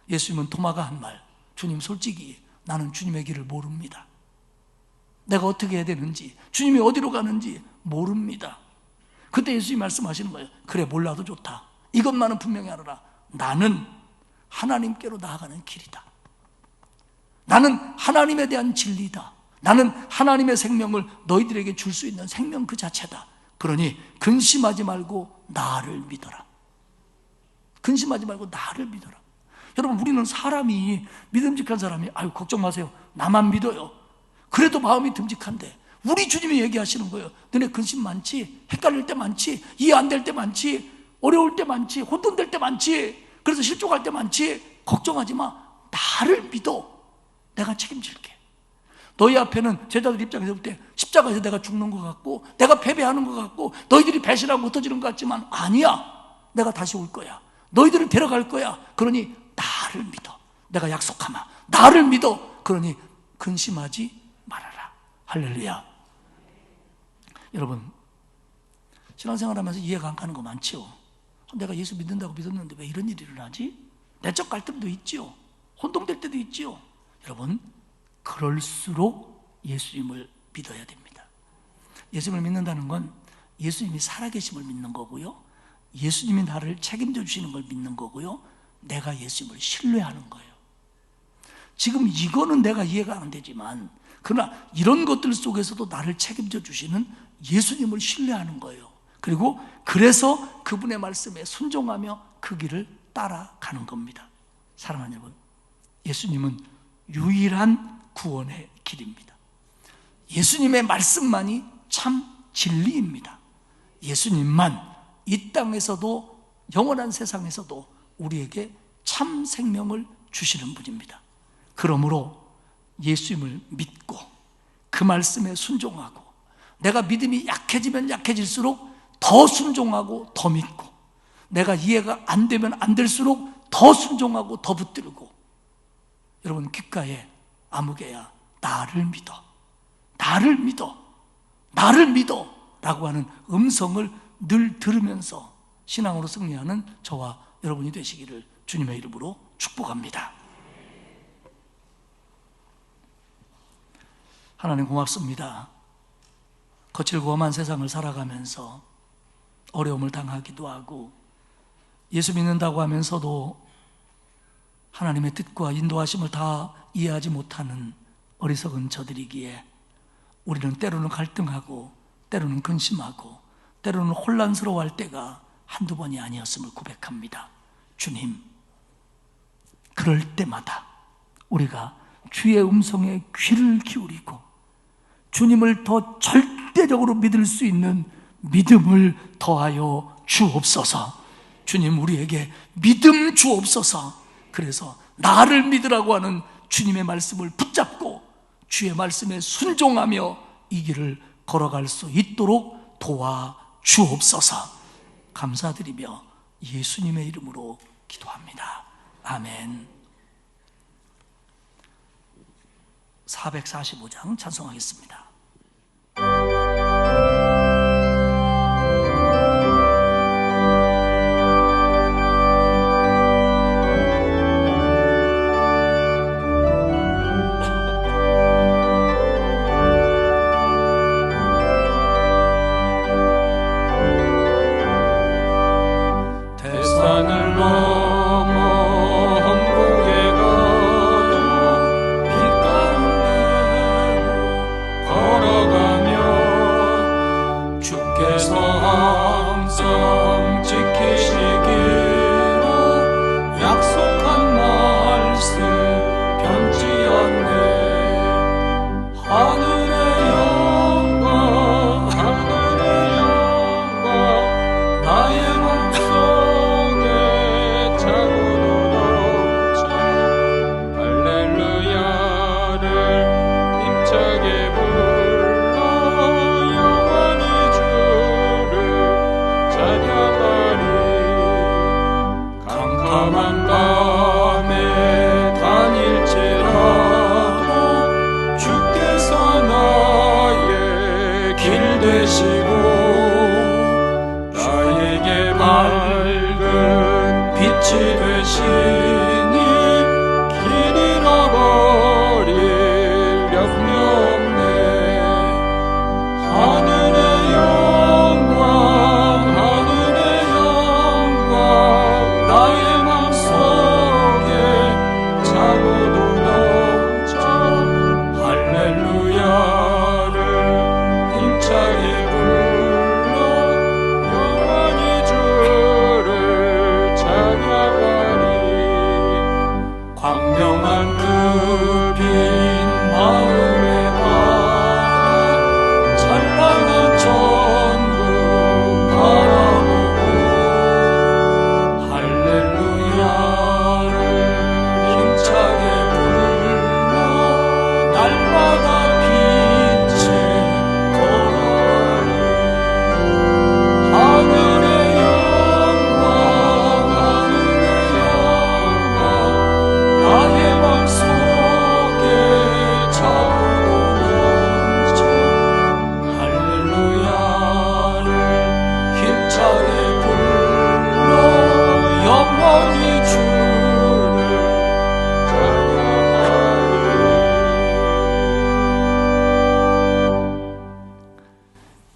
예수님은 토마가 한 말, 주님 솔직히 나는 주님의 길을 모릅니다. 내가 어떻게 해야 되는지, 주님이 어디로 가는지 모릅니다. 그때 예수님이 말씀하시는 거예요. 그래, 몰라도 좋다. 이것만은 분명히 알아라. 나는 하나님께로 나아가는 길이다. 나는 하나님에 대한 진리다. 나는 하나님의 생명을 너희들에게 줄 수 있는 생명 그 자체다. 그러니 근심하지 말고 나를 믿어라. 근심하지 말고 나를 믿어라. 여러분, 우리는 사람이, 믿음직한 사람이 아유 걱정 마세요, 나만 믿어요. 그래도 마음이 듬직한데 우리 주님이 얘기하시는 거예요. 너네 근심 많지? 헷갈릴 때 많지? 이해 안 될 때 많지? 어려울 때 많지? 혼돈될 때 많지? 그래서 실족할 때 많지? 걱정하지 마. 나를 믿어. 내가 책임질게. 너희 앞에는, 제자들 입장에서 볼 때 십자가에서 내가 죽는 것 같고 내가 패배하는 것 같고 너희들이 배신하고 흩어지는 것 같지만 아니야. 내가 다시 올 거야. 너희들을 데려갈 거야. 그러니 나를 믿어. 내가 약속하마. 나를 믿어. 그러니 근심하지 말아라. 할렐루야. 여러분, 신앙생활하면서 이해가 안 가는 거 많죠. 내가 예수 믿는다고 믿었는데 왜 이런 일이 일어나지? 내적 갈등도 있지요. 혼동될 때도 있지요. 여러분, 그럴수록 예수님을 믿어야 됩니다. 예수님을 믿는다는 건 예수님이 살아계심을 믿는 거고요, 예수님이 나를 책임져 주시는 걸 믿는 거고요, 내가 예수님을 신뢰하는 거예요. 지금 이거는 내가 이해가 안 되지만, 그러나 이런 것들 속에서도 나를 책임져 주시는 예수님을 신뢰하는 거예요. 그리고 그래서 그분의 말씀에 순종하며 그 길을 따라가는 겁니다. 사랑하는 여러분, 예수님은 유일한 구원의 길입니다. 예수님의 말씀만이 참 진리입니다. 예수님만 이 땅에서도 영원한 세상에서도 우리에게 참 생명을 주시는 분입니다. 그러므로 예수님을 믿고 그 말씀에 순종하고, 내가 믿음이 약해지면 약해질수록 더 순종하고 더 믿고, 내가 이해가 안 되면 안 될수록 더 순종하고 더 붙들고, 여러분 귓가에 아무개야 나를 믿어, 나를 믿어, 나를 믿어 라고 하는 음성을 늘 들으면서 신앙으로 승리하는 저와 여러분이 되시기를 주님의 이름으로 축복합니다. 하나님 고맙습니다. 거칠고 험한 세상을 살아가면서 어려움을 당하기도 하고 예수 믿는다고 하면서도 하나님의 뜻과 인도하심을 다 이해하지 못하는 어리석은 저들이기에 우리는 때로는 갈등하고 때로는 근심하고 때로는 혼란스러워할 때가 한두 번이 아니었음을 고백합니다. 주님, 그럴 때마다 우리가 주의 음성에 귀를 기울이고 주님을 더 절대적으로 믿을 수 있는 믿음을 더하여 주옵소서. 주님, 우리에게 믿음 주옵소서. 그래서 나를 믿으라고 하는 주님의 말씀을 붙잡고 주의 말씀에 순종하며 이 길을 걸어갈 수 있도록 도와 주옵소서. 감사드리며 예수님의 이름으로 기도합니다. 아멘. 445장 찬송하겠습니다.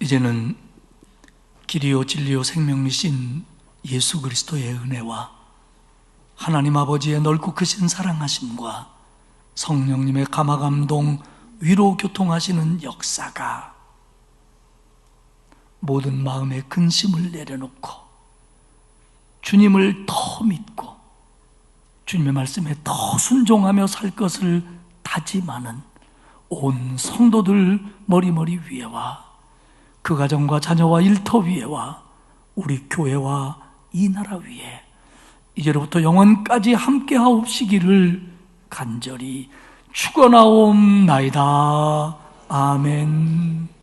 이제는 길이요 진리요 생명이신 예수 그리스도의 은혜와 하나님 아버지의 넓고 크신 사랑하심과 성령님의 감화감동 위로 교통하시는 역사가 모든 마음의 근심을 내려놓고 주님을 더 믿고 주님의 말씀에 더 순종하며 살 것을 다짐하는 온 성도들 머리머리 위에와 그 가정과 자녀와 일터 위에와 우리 교회와 이 나라 위에 이제로부터 영원까지 함께 하옵시기를 간절히 축원하옵나이다. 아멘.